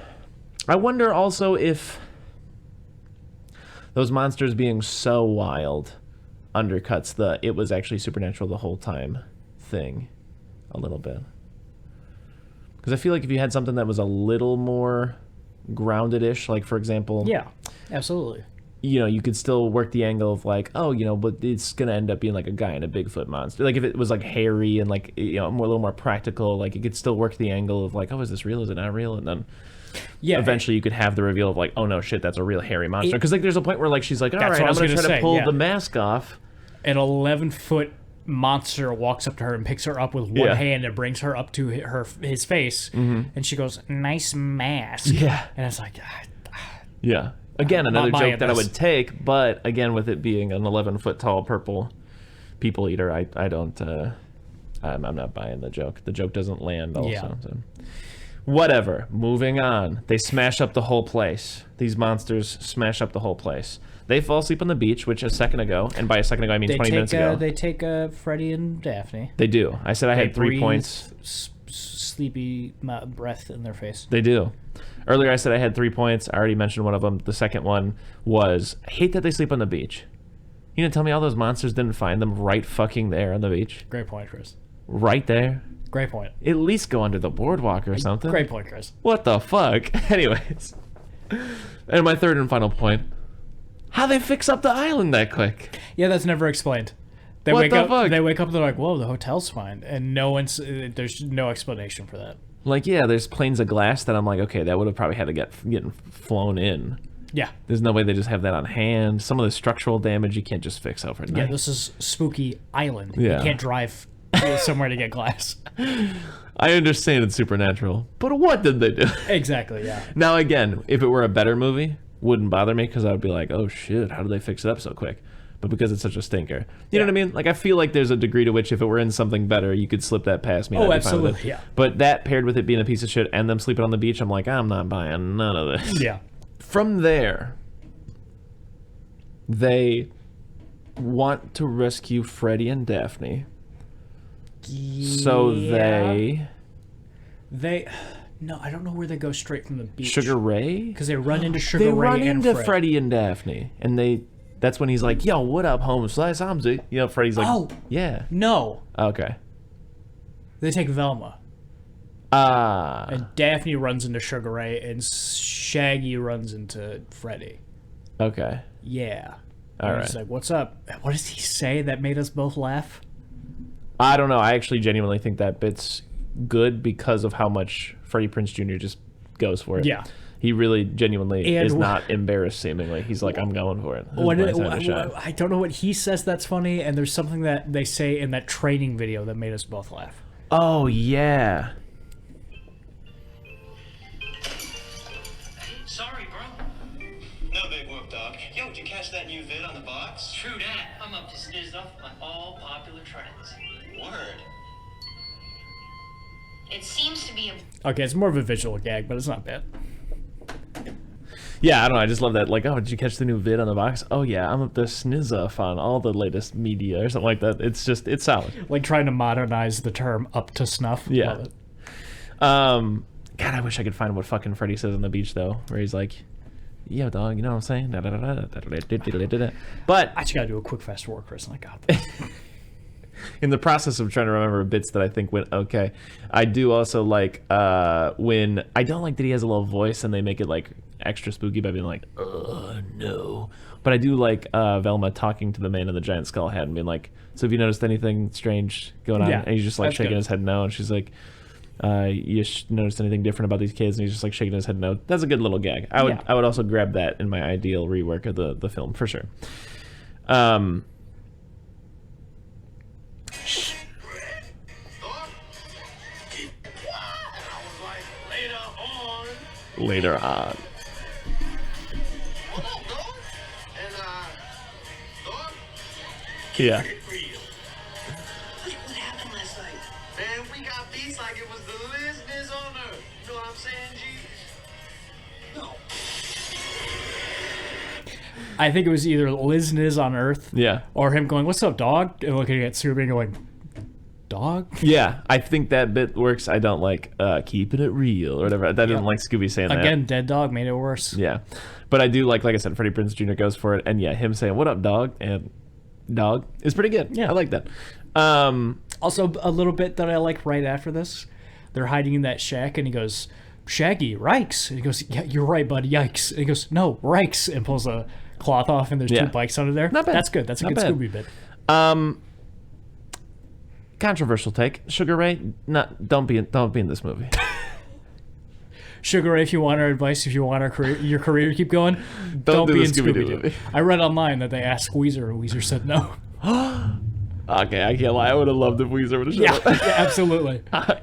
I wonder also if those monsters being so wild undercuts the "it was actually supernatural the whole time" thing a little bit. Because I feel like if you had something that was a little more grounded-ish, like for example, Yeah, absolutely. you know, you could still work the angle of like, "Oh, you know, but it's gonna end up being like a guy and a Bigfoot monster." Like if it was like hairy and like, you know, a little more practical, like you could still work the angle of like, "Oh, is this real? Is it not real?" And then eventually you could have the reveal of like, "Oh no, shit, that's a real hairy monster." Because like there's a point where like she's like, "All right, I'm gonna try to pull the mask off." An 11-foot monster walks up to her and picks her up with one hand and brings her up to his face, and she goes, "Nice mask." Yeah. And it's like, Yeah. Again, another joke that I this. would take, but again, with it being an 11-foot tall purple people eater, I don't. I'm not buying the joke. The joke doesn't land. Also, so. Whatever. Moving on. They smash up the whole place. These monsters smash up the whole place. They fall asleep on the beach, which a second ago, and by a second ago I mean 20 minutes ago. They take Freddy and Daphne. They do. I said I had 3 points. Sleepy breath in their face. They do. Earlier I said I had 3 points. I already mentioned one of them. The second one was, I hate that they sleep on the beach. You gonna tell me all those monsters didn't find them right fucking there on the beach? Great point, Chris. Right there? Great point. At least go under the boardwalk or something. Great point, Chris. What the fuck? Anyways. And my third and final point: how they fix up the island that quick? Yeah, that's never explained. They What wake the up. fuck? They wake up. They're like, "Whoa, the hotel's fine," and no one's. There's no explanation for that. Like, yeah, there's planes of glass that I'm like, okay, that would have probably had to getting flown in. Yeah. There's no way they just have that on hand. Some of the structural damage you can't just fix overnight. Yeah, this is Spooky Island. Yeah. You can't drive somewhere to get glass. I understand it's supernatural, but what did they do? Exactly, yeah. Now, again, if it were a better movie, wouldn't bother me because I would be like, oh shit, how did they fix it up so quick? But because it's such a stinker. You know what I mean? Like, I feel like there's a degree to which if it were in something better, you could slip that past me. Oh, and I'd be fine with absolutely, it. yeah. But that paired with it being a piece of shit and them sleeping on the beach, I'm like, I'm not buying none of this. Yeah. From there, they want to rescue Freddy and Daphne. So they... No, I don't know where they go straight from the beach. Sugar Ray? Because they run into Sugar They Ray run and into Fred. Freddy and Daphne. And that's when he's like, yo, what up, Holmes? Last time, you know, Freddy's like, Oh. yeah. No. Okay. They take Velma. Ah. And Daphne runs into Sugar Ray, and Shaggy runs into Freddy. Okay. Yeah. All and right. He's like, what's up? What does he say that made us both laugh? I don't know. I actually genuinely think that bit's good because of how much Freddie Prinze Jr. just goes for it. Yeah. He really genuinely And is not embarrassed, seemingly. He's like, I'm going for it. This is What, my time to shine. I don't know what he says that's funny, and there's something that they say in that training video that made us both laugh. Oh, yeah. Sorry, bro. No big whoop, dog. Yo, did you catch that new vid on the box? True that. I'm up to sniz off on all popular trends. Word. It seems to be a Okay, it's more of a visual gag, but it's not bad. Yeah, I don't know. I just love that. Like, oh, did you catch the new vid on the box? Oh, yeah. I'm up to snizzuff on all the latest media or something like that. It's just, it's solid. Like trying to modernize the term up to snuff. Yeah. Love it. God, I wish I could find what fucking Freddy says on the beach, though, where he's like, yo, dog, you know what I'm saying? But I just gotta do a quick fast forward, Chris, and I got this. in the process of trying to remember bits that I think went okay, I do also like when I don't like that he has a little voice and they make it like extra spooky by being like, oh no. But I do like Velma talking to the man in the giant skull hat and being like, so have you noticed anything strange going on? Yeah, And he's just like that's shaking good. his head no, and she's like, you noticed anything different about these kids? And he's just like shaking his head no. That's a good little gag. I would Yeah. I would also grab that in my ideal rework of the film for sure. Later on. Yeah. What happened last night? Man, we got beats like it was the listeners on Earth. You know what I'm saying, G? No. I think it was either Liz Niz on Earth, Yeah. or him going, "What's up, dog?" and looking at Scooby and going, "Dog." Yeah, I think that bit works. I don't like keeping it real or whatever. That didn't like Scooby saying that. Again, dead dog made it worse. Yeah. But I do like I said, Freddie Prinze Jr. goes for it. And yeah, him saying, what up, dog? And dog is pretty good. Yeah. I like that. Also, a little bit that I like right after this, they're hiding in that shack, and he goes, "Shaggy, Rikes," and he goes, "Yeah, you're right, bud, yikes." And he goes, "No, Rikes," and pulls a cloth off, and there's Yeah. two bikes under there. Not bad. That's good. That's a Not good bad. Scooby bit. Controversial take. Sugar Ray, don't be in this movie. Sugar Ray, if you want our advice, if you want your career to keep going, Don't do be the in Scooby-Doo Scooby-Doo. movie. I read online that they asked Weezer, and Weezer said no. Okay, I can't lie. I would have loved if Weezer would have shown Yeah, up. yeah, absolutely.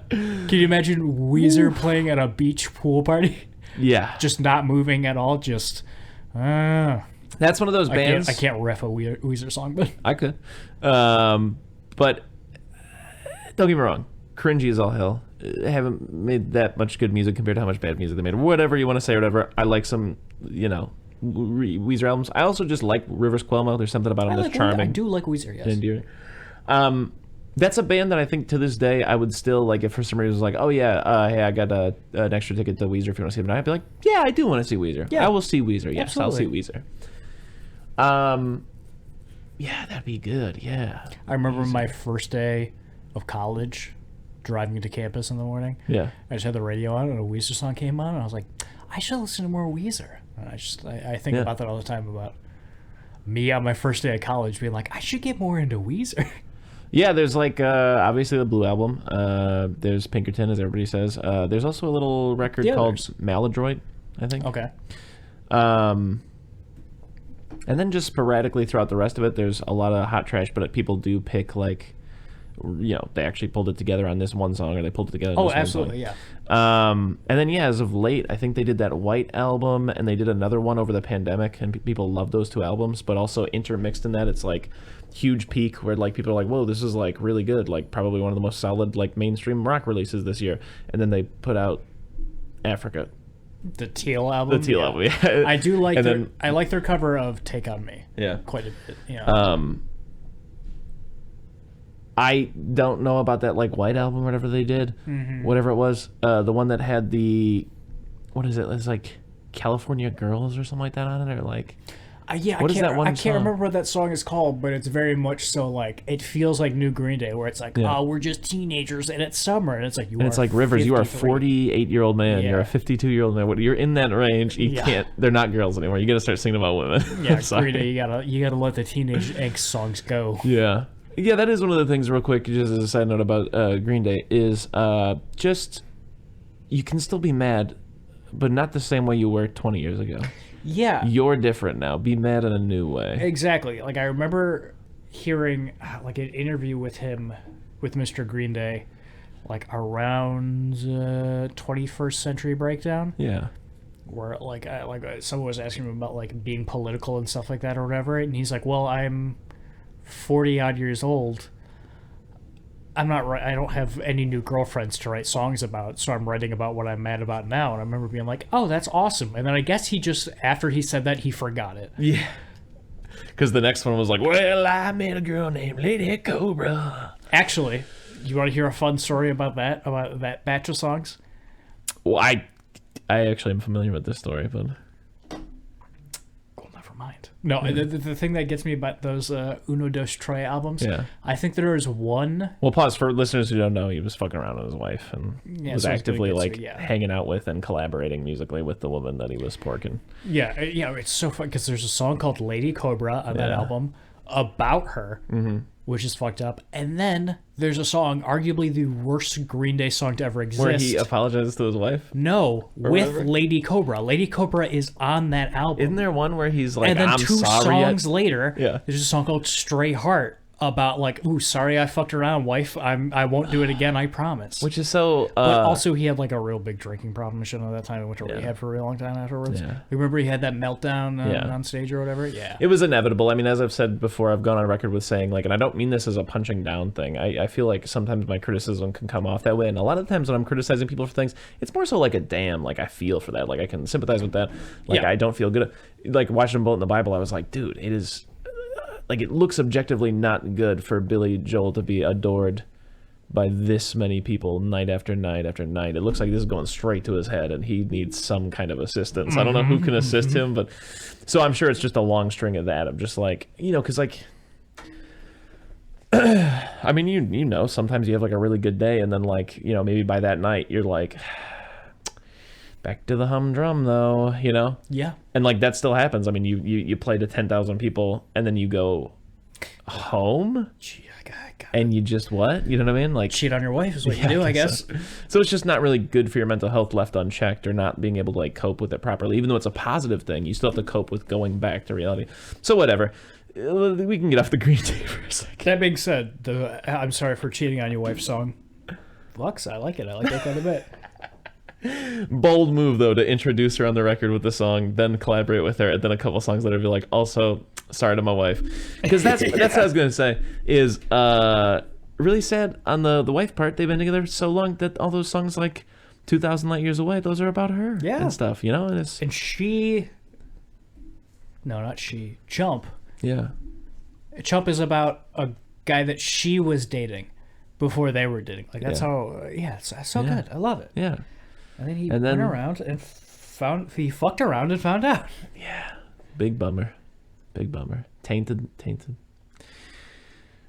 Can you imagine Weezer playing at a beach pool party? Yeah. Just not moving at all, just... That's one of those bands. I can't riff a Weezer song, but... I could. But don't get me wrong. Cringy as all hell. Haven't made that much good music compared to how much bad music they made. Whatever you want to say or whatever. I like some, Weezer albums. I also just like Rivers Cuomo. There's something about him that's charming. I do like Weezer, yes. and endearing. That's a band that I think to this day I would still like if for some reason it was like, oh yeah, hey, I got an extra ticket to Weezer if you want to see them. I'd be like, yeah, I do want to see Weezer. Yeah. I will see Weezer. Yes, Absolutely. I'll see Weezer. Yeah, that'd be good. Yeah. I remember my first day of college, driving into campus in the morning. Yeah. I just had the radio on, and a Weezer song came on, and I was like, I should listen to more Weezer. I think about that all the time about me on my first day of college being like, I should get more into Weezer. Yeah, there's like obviously the Blue Album. There's Pinkerton, as everybody says. There's also a little record called Maladroit, I think. Okay. And then just sporadically throughout the rest of it, there's a lot of hot trash, but people do pick like, they actually pulled it together on this one song, or they pulled it together on this absolutely, one song. And then, as of late, I think they did that White album, and they did another one over the pandemic, and people love those two albums, but also intermixed in that, it's like huge peak where like people are like, whoa, this is like really good, like probably one of the most solid like mainstream rock releases this year. And then they put out Africa. The Teal album? The Teal album, yeah. I do like I like their cover of Take On Me. Yeah. Quite a bit, yeah. I don't know about that like White album or whatever they did, whatever it was. The one that had what is it? It's like California Girls or something like that on it, or like. What is that one? I can't remember what that song is called, but it's very much so like it feels like New Green Day, where it's like, oh, we're just teenagers and it's summer, and it's like it's like Rivers. You are a 48-year-old man. Yeah. You're a 52-year-old man. You're in that range. You can't. They're not girls anymore. You got to start singing about women. Yeah, Green Day. You gotta let the teenage angst songs go. Yeah. Yeah, that is one of the things, real quick, just as a side note about Green Day, is just you can still be mad, but not the same way you were 20 years ago. Yeah. You're different now. Be mad in a new way. Exactly. Like, I remember hearing, like, an interview with him, with Mr. Green Day, like, around 21st Century Breakdown. Yeah. Where, like someone was asking him about, like, being political and stuff like that or whatever, and he's like, well, I'm 40-odd years old. I'm not right. I don't have any new girlfriends to write songs about, so I'm writing about what I'm mad about now. And I remember being like, "Oh, that's awesome!" And then I guess he just, after he said that, he forgot it. Yeah, because the next one was like, "Well, I met a girl named Lady Cobra." Actually, you want to hear a fun story about that batch of songs? Well, I actually am familiar with this story, but. Mind. No, the thing that gets me about those Uno Dos Tres albums, I think there is one. Well, pause for listeners who don't know, he was fucking around with his wife and was actively like hanging out with and collaborating musically with the woman that he was porking. Yeah, it's so fun because there's a song called Lady Cobra on that album about her, which is fucked up. And then there's a song, arguably the worst Green Day song to ever exist. Where he apologizes to his wife? No, with Lady Cobra. Lady Cobra is on that album. Isn't there one where he's like, and then I'm two sorry songs later, there's a song called Stray Heart about like, ooh, sorry I fucked around, wife. I won't do it again, I promise. Which is so... but also he had like a real big drinking problem and shit at that time, which we had for a really long time afterwards. Yeah. Remember he had that meltdown on stage or whatever? Yeah. It was inevitable. I mean, as I've said before, I've gone on record with saying, like, and I don't mean this as a punching down thing. I feel like sometimes my criticism can come off that way, and a lot of times when I'm criticizing people for things, it's more so like a damn, like I feel for that. Like I can sympathize with that. Like I don't feel good. Like watching them both in the Bible, I was like, dude, it is... Like, it looks objectively not good for Billy Joel to be adored by this many people night after night after night. It looks like this is going straight to his head, and he needs some kind of assistance. I don't know who can assist him, but... So I'm sure it's just a long string of that. I'm just like, because, like... I mean, you know, sometimes you have, like, a really good day, and then, like, maybe by that night, you're like... Back to the humdrum, though, Yeah. And, like, that still happens. I mean, you play to 10,000 people, and then you go home, and you just what? You know what I mean? Like, cheat on your wife is what you do, I guess. So it's just not really good for your mental health left unchecked, or not being able to, like, cope with it properly. Even though it's a positive thing, you still have to cope with going back to reality. So whatever. We can get off the Green Day for a second. That being said, the I'm sorry for cheating on your wife song. Lux, I like it. I like that quite a bit. Bold move, though, to introduce her on the record with the song, then collaborate with her, and then a couple songs later be like, also, sorry to my wife. Because that's what I was going to say, is really sad on the wife part. They've been together so long that all those songs like 2,000 Light Years Away, those are about her and stuff, And she... No, not she. Chump. Yeah. Chump is about a guy that she was dating before they were dating. Like, that's how... it's so good. I love it. Yeah. And then he went around and he fucked around and found out. Yeah. Big bummer. Tainted.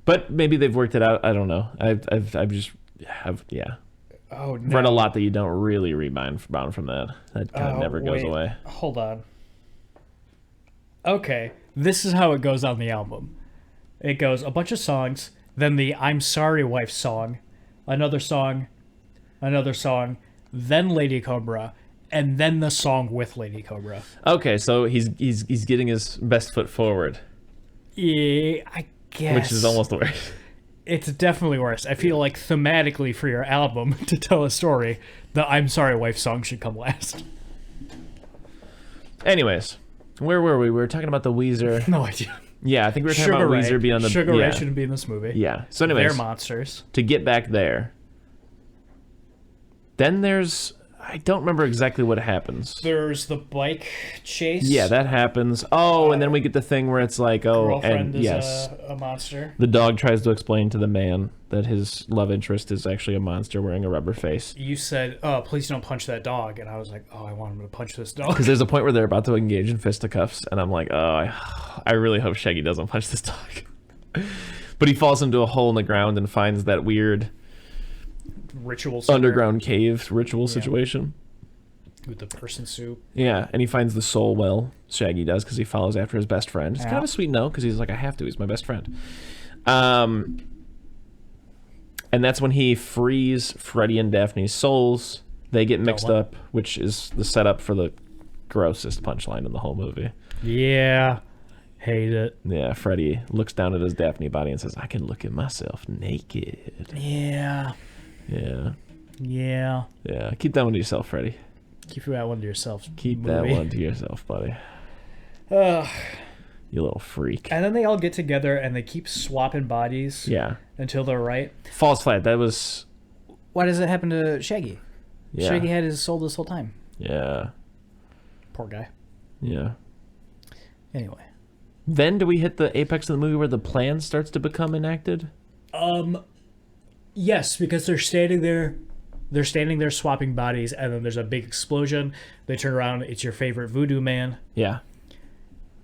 But maybe they've worked it out. I don't know. I've read a lot that you don't really rebound from that. That kind of never goes away. Hold on. Okay, this is how it goes on the album. It goes a bunch of songs, then the I'm Sorry Wife song, another song, then Lady Cobra, and then the song with Lady Cobra. Okay, so he's getting his best foot forward, Yeah, I guess. which is almost the worst. It's definitely worse. I feel like thematically for your album to tell a story, the I'm Sorry Wife song should come last. Anyways, where were we? We were talking about the Weezer. No idea. Yeah, I think we were talking Sugar about Ray. Weezer being on the Sugar yeah. Ray shouldn't be in this movie. Yeah. So anyways, They're monsters. to get back there, then there's I don't remember exactly what happens. There's the bike chase. Yeah, that happens. Oh, and then we get the thing where it's like, oh, Girlfriend and is yes, a monster. the dog tries to explain to the man that his love interest is actually a monster wearing a rubber face. You said, "Oh, please don't punch that dog," and I was like, "Oh, I want him to punch this dog." Because there's a point where they're about to engage in fisticuffs, and I'm like, oh, I really hope Shaggy doesn't punch this dog. But he falls into a hole in the ground and finds that weird Ritual center underground cave ritual situation. with the person soup. Yeah, and he finds the soul well. Shaggy does, because he follows after his best friend. It's kind of Yeah. a sweet note, because he's like, I have to. He's my best friend. And that's when he frees Freddy and Daphne's souls. They get mixed what? up, which is the setup for the grossest punchline in the whole movie. Yeah, hate it. Yeah, Freddy looks down at his Daphne body and says, I can look at myself naked. Yeah, Yeah. yeah. Yeah. Keep that one to yourself, Freddy. Keep that one to yourself. Keep that one to yourself, buddy. Ugh. You little freak. And then they all get together and they keep swapping bodies. Yeah. Until they're right. Falls flat. That was... Why does it happen to Shaggy? Yeah. Shaggy had his soul this whole time. Yeah. Poor guy. Yeah. Anyway. Then do we hit the apex of the movie where the plan starts to become enacted? Yes, because they're standing there swapping bodies, and then there's a big explosion. They turn around, it's your favorite voodoo man. Yeah.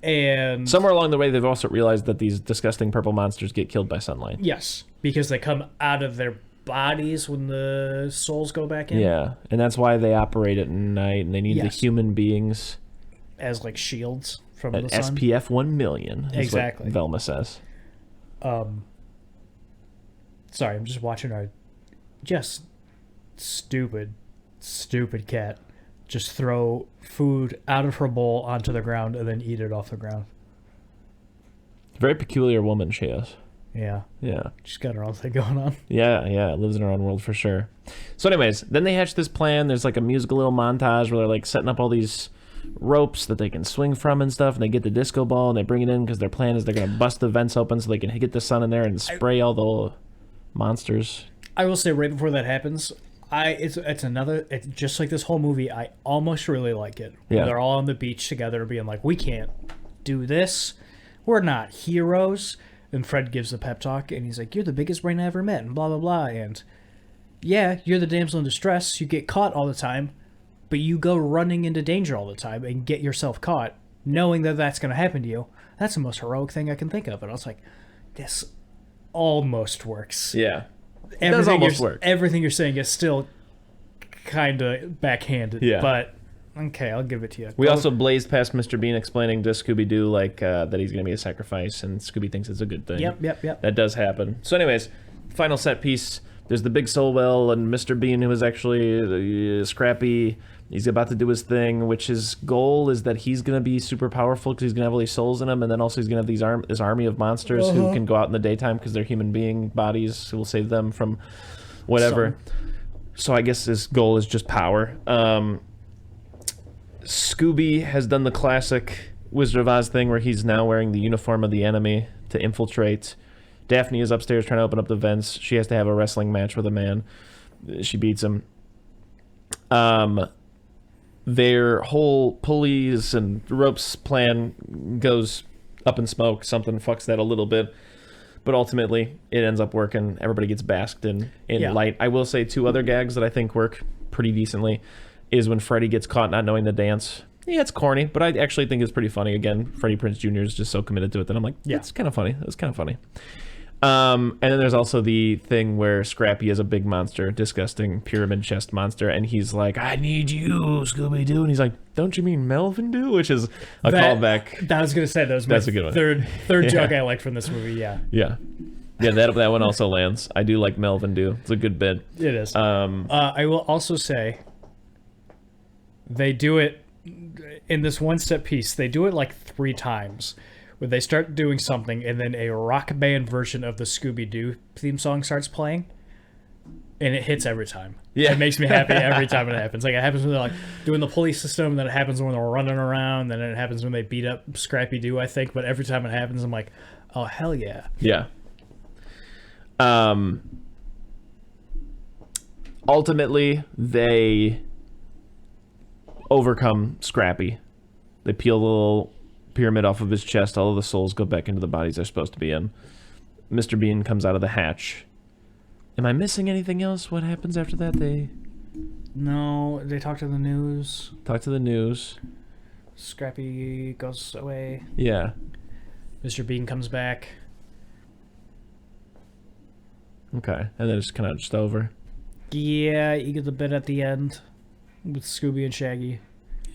And Somewhere along the way, they've also realized that these disgusting purple monsters get killed by sunlight. yes, because they come out of their bodies when the souls go back in. Yeah, and that's why they operate at night, and they need the Yes. human beings As like shields from at the sun. SPF 1 million. Is Exactly. What Velma says. Sorry, I'm just watching our just stupid cat just throw food out of her bowl onto the ground and then eat it off the ground. Very peculiar woman she is. Yeah. Yeah. She's got her own thing going on. Yeah, lives in her own world for sure. So anyways, then they hatch this plan. There's like a musical little montage where they're like setting up all these ropes that they can swing from and stuff, and they get the disco ball and they bring it in because their plan is they're going to bust the vents open so they can get the sun in there and spray all the monsters. I will say right before that happens, it's just like this whole movie, I almost really like it. Yeah. They're all on the beach together being like, we can't do this. We're not heroes. And Fred gives a pep talk and he's like, you're the biggest brain I ever met and blah, blah, blah. And yeah, you're the damsel in distress. You get caught all the time, but you go running into danger all the time and get yourself caught knowing that that's going to happen to you. That's the most heroic thing I can think of. And I was like, this almost works. Yeah. It does almost work. Everything you're saying is still kind of backhanded. Yeah. But okay, I'll give it to you. We also blazed past Mr. Bean explaining to Scooby Doo like that he's going to be a sacrifice, and Scooby thinks it's a good thing. Yep. That does happen. So anyways, final set piece. There's the big soul well, and Mr. Bean, who is actually scrappy, he's about to do his thing, which his goal is that he's going to be super powerful because he's going to have all these souls in him, and then also he's going to have this army of monsters who can go out in the daytime because they're human being bodies who will save them from whatever. So I guess his goal is just power. Scooby has done the classic Wizard of Oz thing where he's now wearing the uniform of the enemy to infiltrate. Daphne is upstairs trying to open up the vents. She has to have a wrestling match with a man. She beats him. Their whole pulleys and ropes plan goes up in smoke. Something fucks that a little bit. But ultimately, it ends up working. Everybody gets basked in light. I will say two other gags that I think work pretty decently is when Freddy gets caught not knowing the dance. Yeah, it's corny, but I actually think it's pretty funny. Again, Freddie Prinze Jr. is just so committed to it that I'm like, yeah, it's kind of funny. It's kind of funny. And then there's also the thing where Scrappy is a big monster, disgusting pyramid chest monster, and he's like, "I need you, Scooby Doo," and he's like, "Don't you mean Melvin Doo?" Which is a callback. I was gonna say that's a good one. Third joke I like from this movie. Yeah. Yeah. That one also lands. I do like Melvin Doo. It's a good bit. It is. I will also say they do it in this one-step piece. They do it like 3 times. Where they start doing something, and then a rock band version of the Scooby Doo theme song starts playing, and it hits every time. Yeah, it makes me happy every time it happens. Like it happens when they're like doing the police system, then it happens when they're running around, then it happens when they beat up Scrappy Doo, I think. But every time it happens, I'm like, oh hell yeah. Yeah. Ultimately, they overcome Scrappy. They peel the little pyramid off of his chest. All of the souls go back into the bodies they're supposed to be in. Mr. Bean comes out of the hatch. Am I missing anything else? What happens after that? No, they talk to the news. Talk to the news. Scrappy goes away. Yeah. Mr. Bean comes back. Okay, and then it's kind of just over. Yeah, you get the bit at the end with Scooby and Shaggy.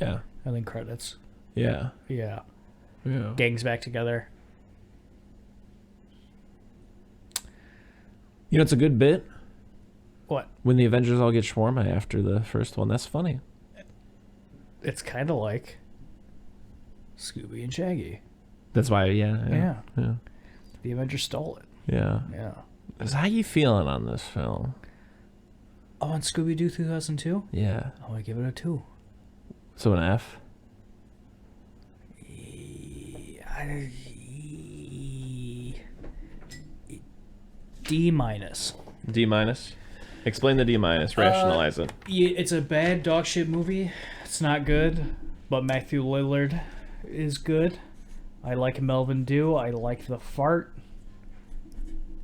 Yeah. And then credits. Yeah. Yeah. Yeah. Gangs back together. You know, it's a good bit. What? When the Avengers all get shawarma after the first one. That's funny. It's kind of like Scooby and Shaggy. That's why, yeah. The Avengers stole it. Yeah. Yeah. So how you feeling on this film? Oh, on Scooby Doo 2002? Yeah. Oh, I give it a 2. So an F? D minus. D minus? Explain the D minus. Rationalize it. It's a bad dog shit movie. It's not good, but Matthew Lillard is good. I like Melvin Doo. I like the fart.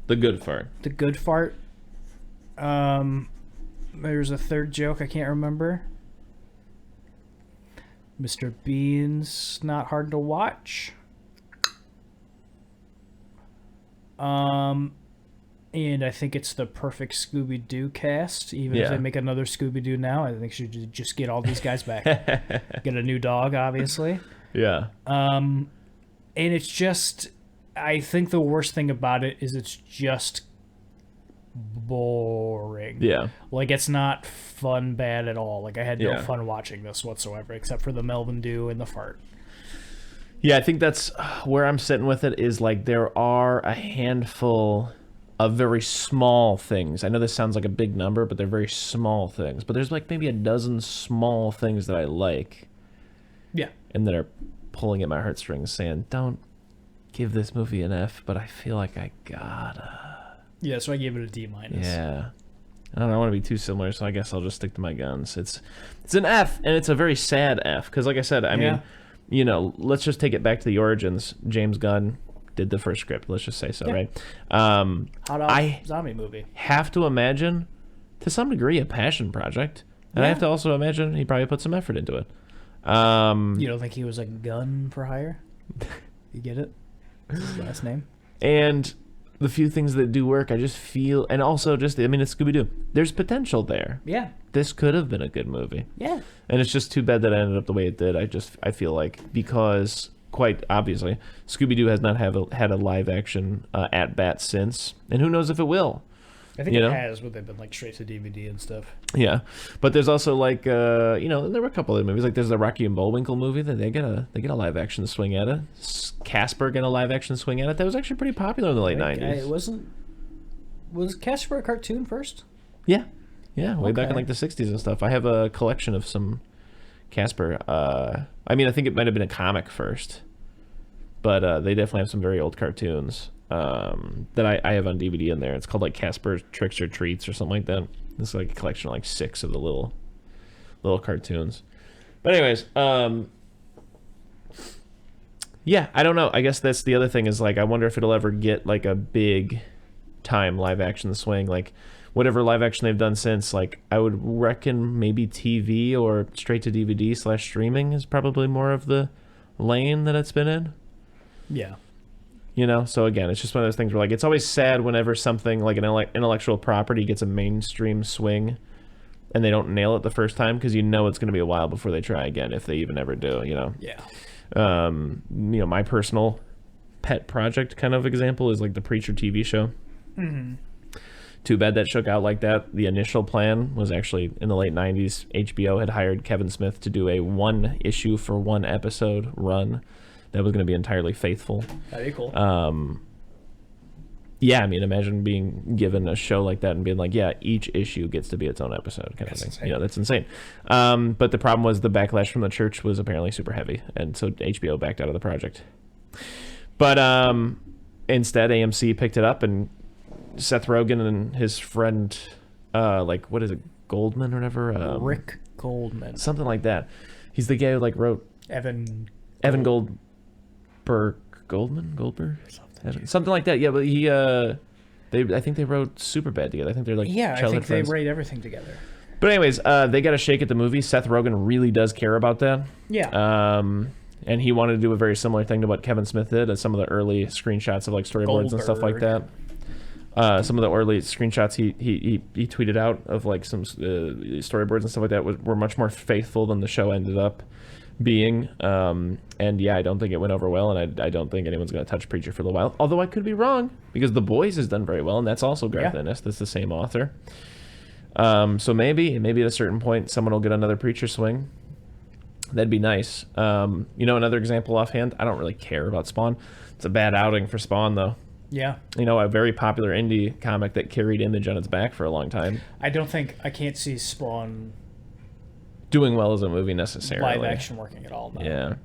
The good fart. The good fart. There's a third joke I can't remember. Mr. Bean's not hard to watch. And I think it's the perfect Scooby-Doo cast. Even if they make another Scooby-Doo now, I think they should just get all these guys back. Get a new dog, obviously. Yeah. And it's just, I think the worst thing about it is it's just boring. Yeah. Like, it's not fun bad at all. Like, I had no fun watching this whatsoever, except for the Melvin Doo and the fart. Yeah, I think that's where I'm sitting with it, is like there are a handful of very small things. I know this sounds like a big number, but they're very small things. But there's like maybe a dozen small things that I like. Yeah. And that are pulling at my heartstrings saying, don't give this movie an F, but I feel like I gotta. Yeah, so I gave it a D minus. Yeah. I don't want to be too similar, so I guess I'll just stick to my guns. It's an F, and it's a very sad F, because like I said, I mean, you know, let's just take it back to the origins. James Gunn did the first script, let's just say so, right? Hot zombie movie. Have to imagine, to some degree, a passion project. And I have to also imagine he probably put some effort into it. You don't think he was a gun for hire? You get it? That's his last name. And the few things that do work, I just feel, and also just, I mean, it's Scooby Doo. There's potential there. Yeah. This could have been a good movie. Yeah. And it's just too bad that it ended up the way it did. I feel like, because quite obviously, Scooby Doo has not had a live action at bat since, and who knows if it will. I think it has, but they've been like straight to DVD and stuff. Yeah, but there's also like you know, there were a couple other movies, like there's the Rocky and Bullwinkle movie that they get a live action swing at it. Casper got a live action swing at it. That was actually pretty popular in the late 90s. Was Casper a cartoon first? Yeah, way back in like the 60s and stuff. I have a collection of some Casper. I mean, I think it might have been a comic first, but they definitely have some very old cartoons that I have on DVD in there. It's called like Casper Tricks or Treats or something like that. It's like a collection of like 6 of the little cartoons. But anyways, yeah, I don't know. I guess that's the other thing, is like, I wonder if it'll ever get like a big time live action swing, like whatever live action they've done since. Like, I would reckon maybe TV or straight to DVD / streaming is probably more of the lane that it's been in. Yeah. You know, so again, it's just one of those things where like it's always sad whenever something like an intellectual property gets a mainstream swing, and they don't nail it the first time because you know it's going to be a while before they try again if they even ever do. You know. Yeah. You know, my personal pet project kind of example is like the Preacher TV show. Mm-hmm. Too bad that shook out like that. The initial plan was actually in the late 90s. HBO had hired Kevin Smith to do a 1 issue for 1 episode run that was going to be entirely faithful. That'd be cool. Yeah, I mean, imagine being given a show like that and being like, yeah, each issue gets to be its own episode kind of thing. Insane. You know, that's insane. But the problem was the backlash from the church was apparently super heavy, and so HBO backed out of the project. But instead, AMC picked it up, and Seth Rogen and his friend, like, what is it, Goldman or whatever? Rick Goldman. Something like that. He's the guy who, like, wrote... Evan Goldberg? Something like that. Yeah, but he, I think they wrote Superbad together. I think they're, like, childhood friends. They write everything together. But anyways, they got a shake at the movie. Seth Rogen really does care about that. Yeah. And he wanted to do a very similar thing to what Kevin Smith did, as some of the early screenshots of like storyboards and stuff like that. Some of the early screenshots he tweeted out of like some storyboards and stuff like that were much more faithful than the show ended up being. And yeah, I don't think it went over well, and I don't think anyone's going to touch Preacher for a little while. Although I could be wrong, because The Boys has done very well, and that's also Garth Ennis. That's the same author. So maybe at a certain point someone will get another Preacher swing. That'd be nice. You know, another example offhand, I don't really care about Spawn. It's a bad outing for Spawn, though. Yeah. You know, a very popular indie comic that carried Image on its back for a long time. I can't see Spawn doing well as a movie necessarily. Live action working at all. No. Yeah.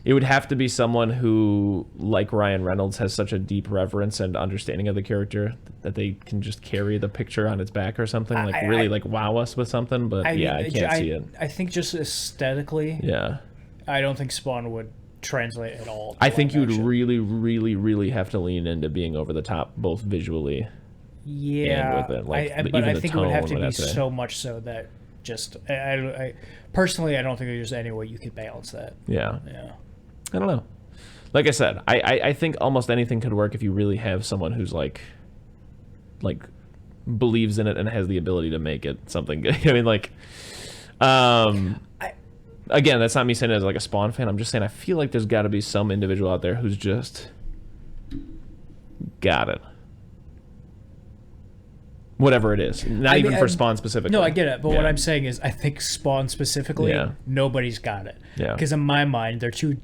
It would have to be someone who, like Ryan Reynolds, has such a deep reverence and understanding of the character that they can just carry the picture on its back or something. Like, really, wow us with something. But, I can't see it. I think just aesthetically, I don't think Spawn would translate at all. I think you would really, really, really have to lean into being over the top, both visually and with it. Like, but I think it would have to be so much so that just... I personally, I don't think there's any way you could balance that. Yeah. Yeah. I don't know. Like I said, I think almost anything could work if you really have someone who's like believes in it and has the ability to make it something good. I mean, like, again, that's not me saying it as like a Spawn fan. I'm just saying I feel like there's got to be some individual out there who's just got it. Whatever it is. Not even for Spawn specifically. No, I get it. But what I'm saying is I think Spawn specifically, nobody's got it. Yeah. Because in my mind, they're two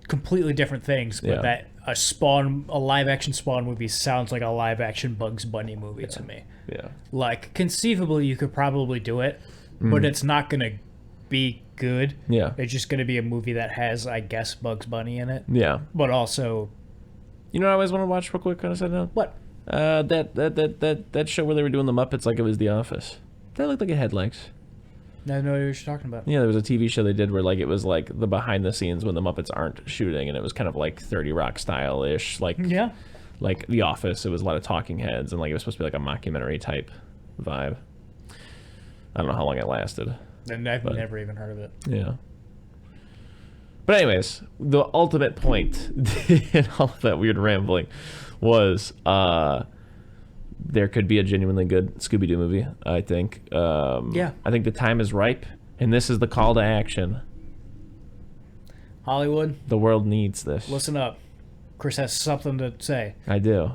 completely different things. But that a live action Spawn movie sounds like a live action Bugs Bunny movie to me. Yeah. Like, conceivably, you could probably do it, but it's not going to be good. Yeah. It's just going to be a movie that has, I guess, Bugs Bunny in it. Yeah. But also... You know what I always want to watch real quick on a side note? What? That show where they were doing the Muppets like it was The Office. That looked like it had legs. I don't know what you're talking about. Yeah, there was a TV show they did where like it was like the behind the scenes when the Muppets aren't shooting, and it was kind of like 30 Rock style ish, like like The Office. It was a lot of talking heads, and like it was supposed to be like a mockumentary type vibe. I don't know how long it lasted. And I've never even heard of it. Yeah. But anyways, the ultimate point in all of that weird rambling was there could be a genuinely good Scooby Doo movie, I think. I think the time is ripe, and this is the call to action. Hollywood. The world needs this. Listen up. Chris has something to say. I do.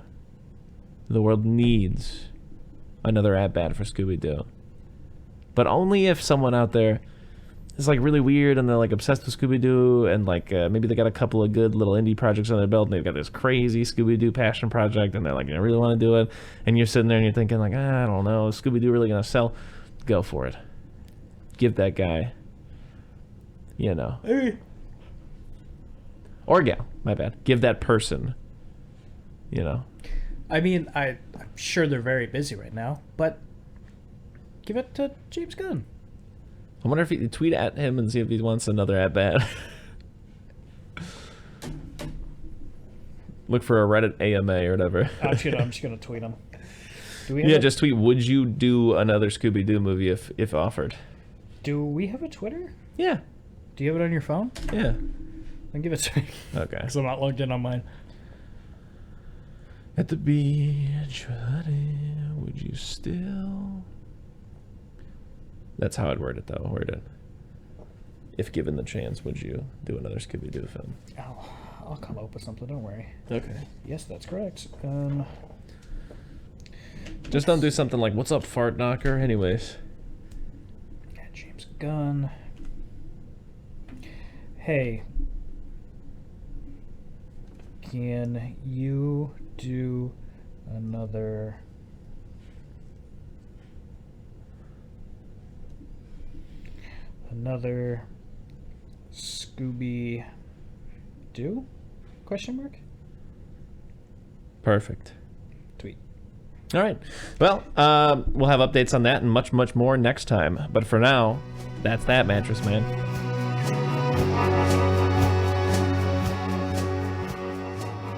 The world needs another at-bat for Scooby Doo. But only if someone out there is like really weird and they're like obsessed with Scooby Doo, and like maybe they got a couple of good little indie projects on their belt, and they've got this crazy Scooby Doo passion project, and they're like, I really want to do it, and you're sitting there and you're thinking like, I don't know, is Scooby Doo really gonna sell? Go for it. Give that guy, you know, or gal, my bad. Give that person, you know. I mean, I'm sure they're very busy right now, but give it to James Gunn. I wonder if you tweet at him and see if he wants another at bat. Look for a Reddit AMA or whatever. I'm just gonna tweet him. Do we have just tweet. Would you do another Scooby Doo movie if offered? Do we have a Twitter? Yeah. Do you have it on your phone? Yeah. Then give it to me. Okay. Because I'm not logged in on mine. At the beach, honey, would you still? That's how I'd word it, though. Word it. If given the chance, would you do another Scooby Doo film? I'll come up with something. Don't worry. Okay. Yes, that's correct. Just don't do something like, what's up, fart knocker? Anyways. Yeah, James Gunn. Hey, can you do another Scooby Doo? Question mark? Perfect. Tweet. All right. Well, we'll have updates on that and much, much more next time. But for now, that's that, Mattress Man.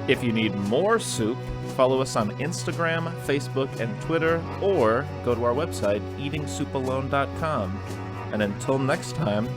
If you need more soup, follow us on Instagram, Facebook, and Twitter, or go to our website, eatingsoupalone.com. And until next time,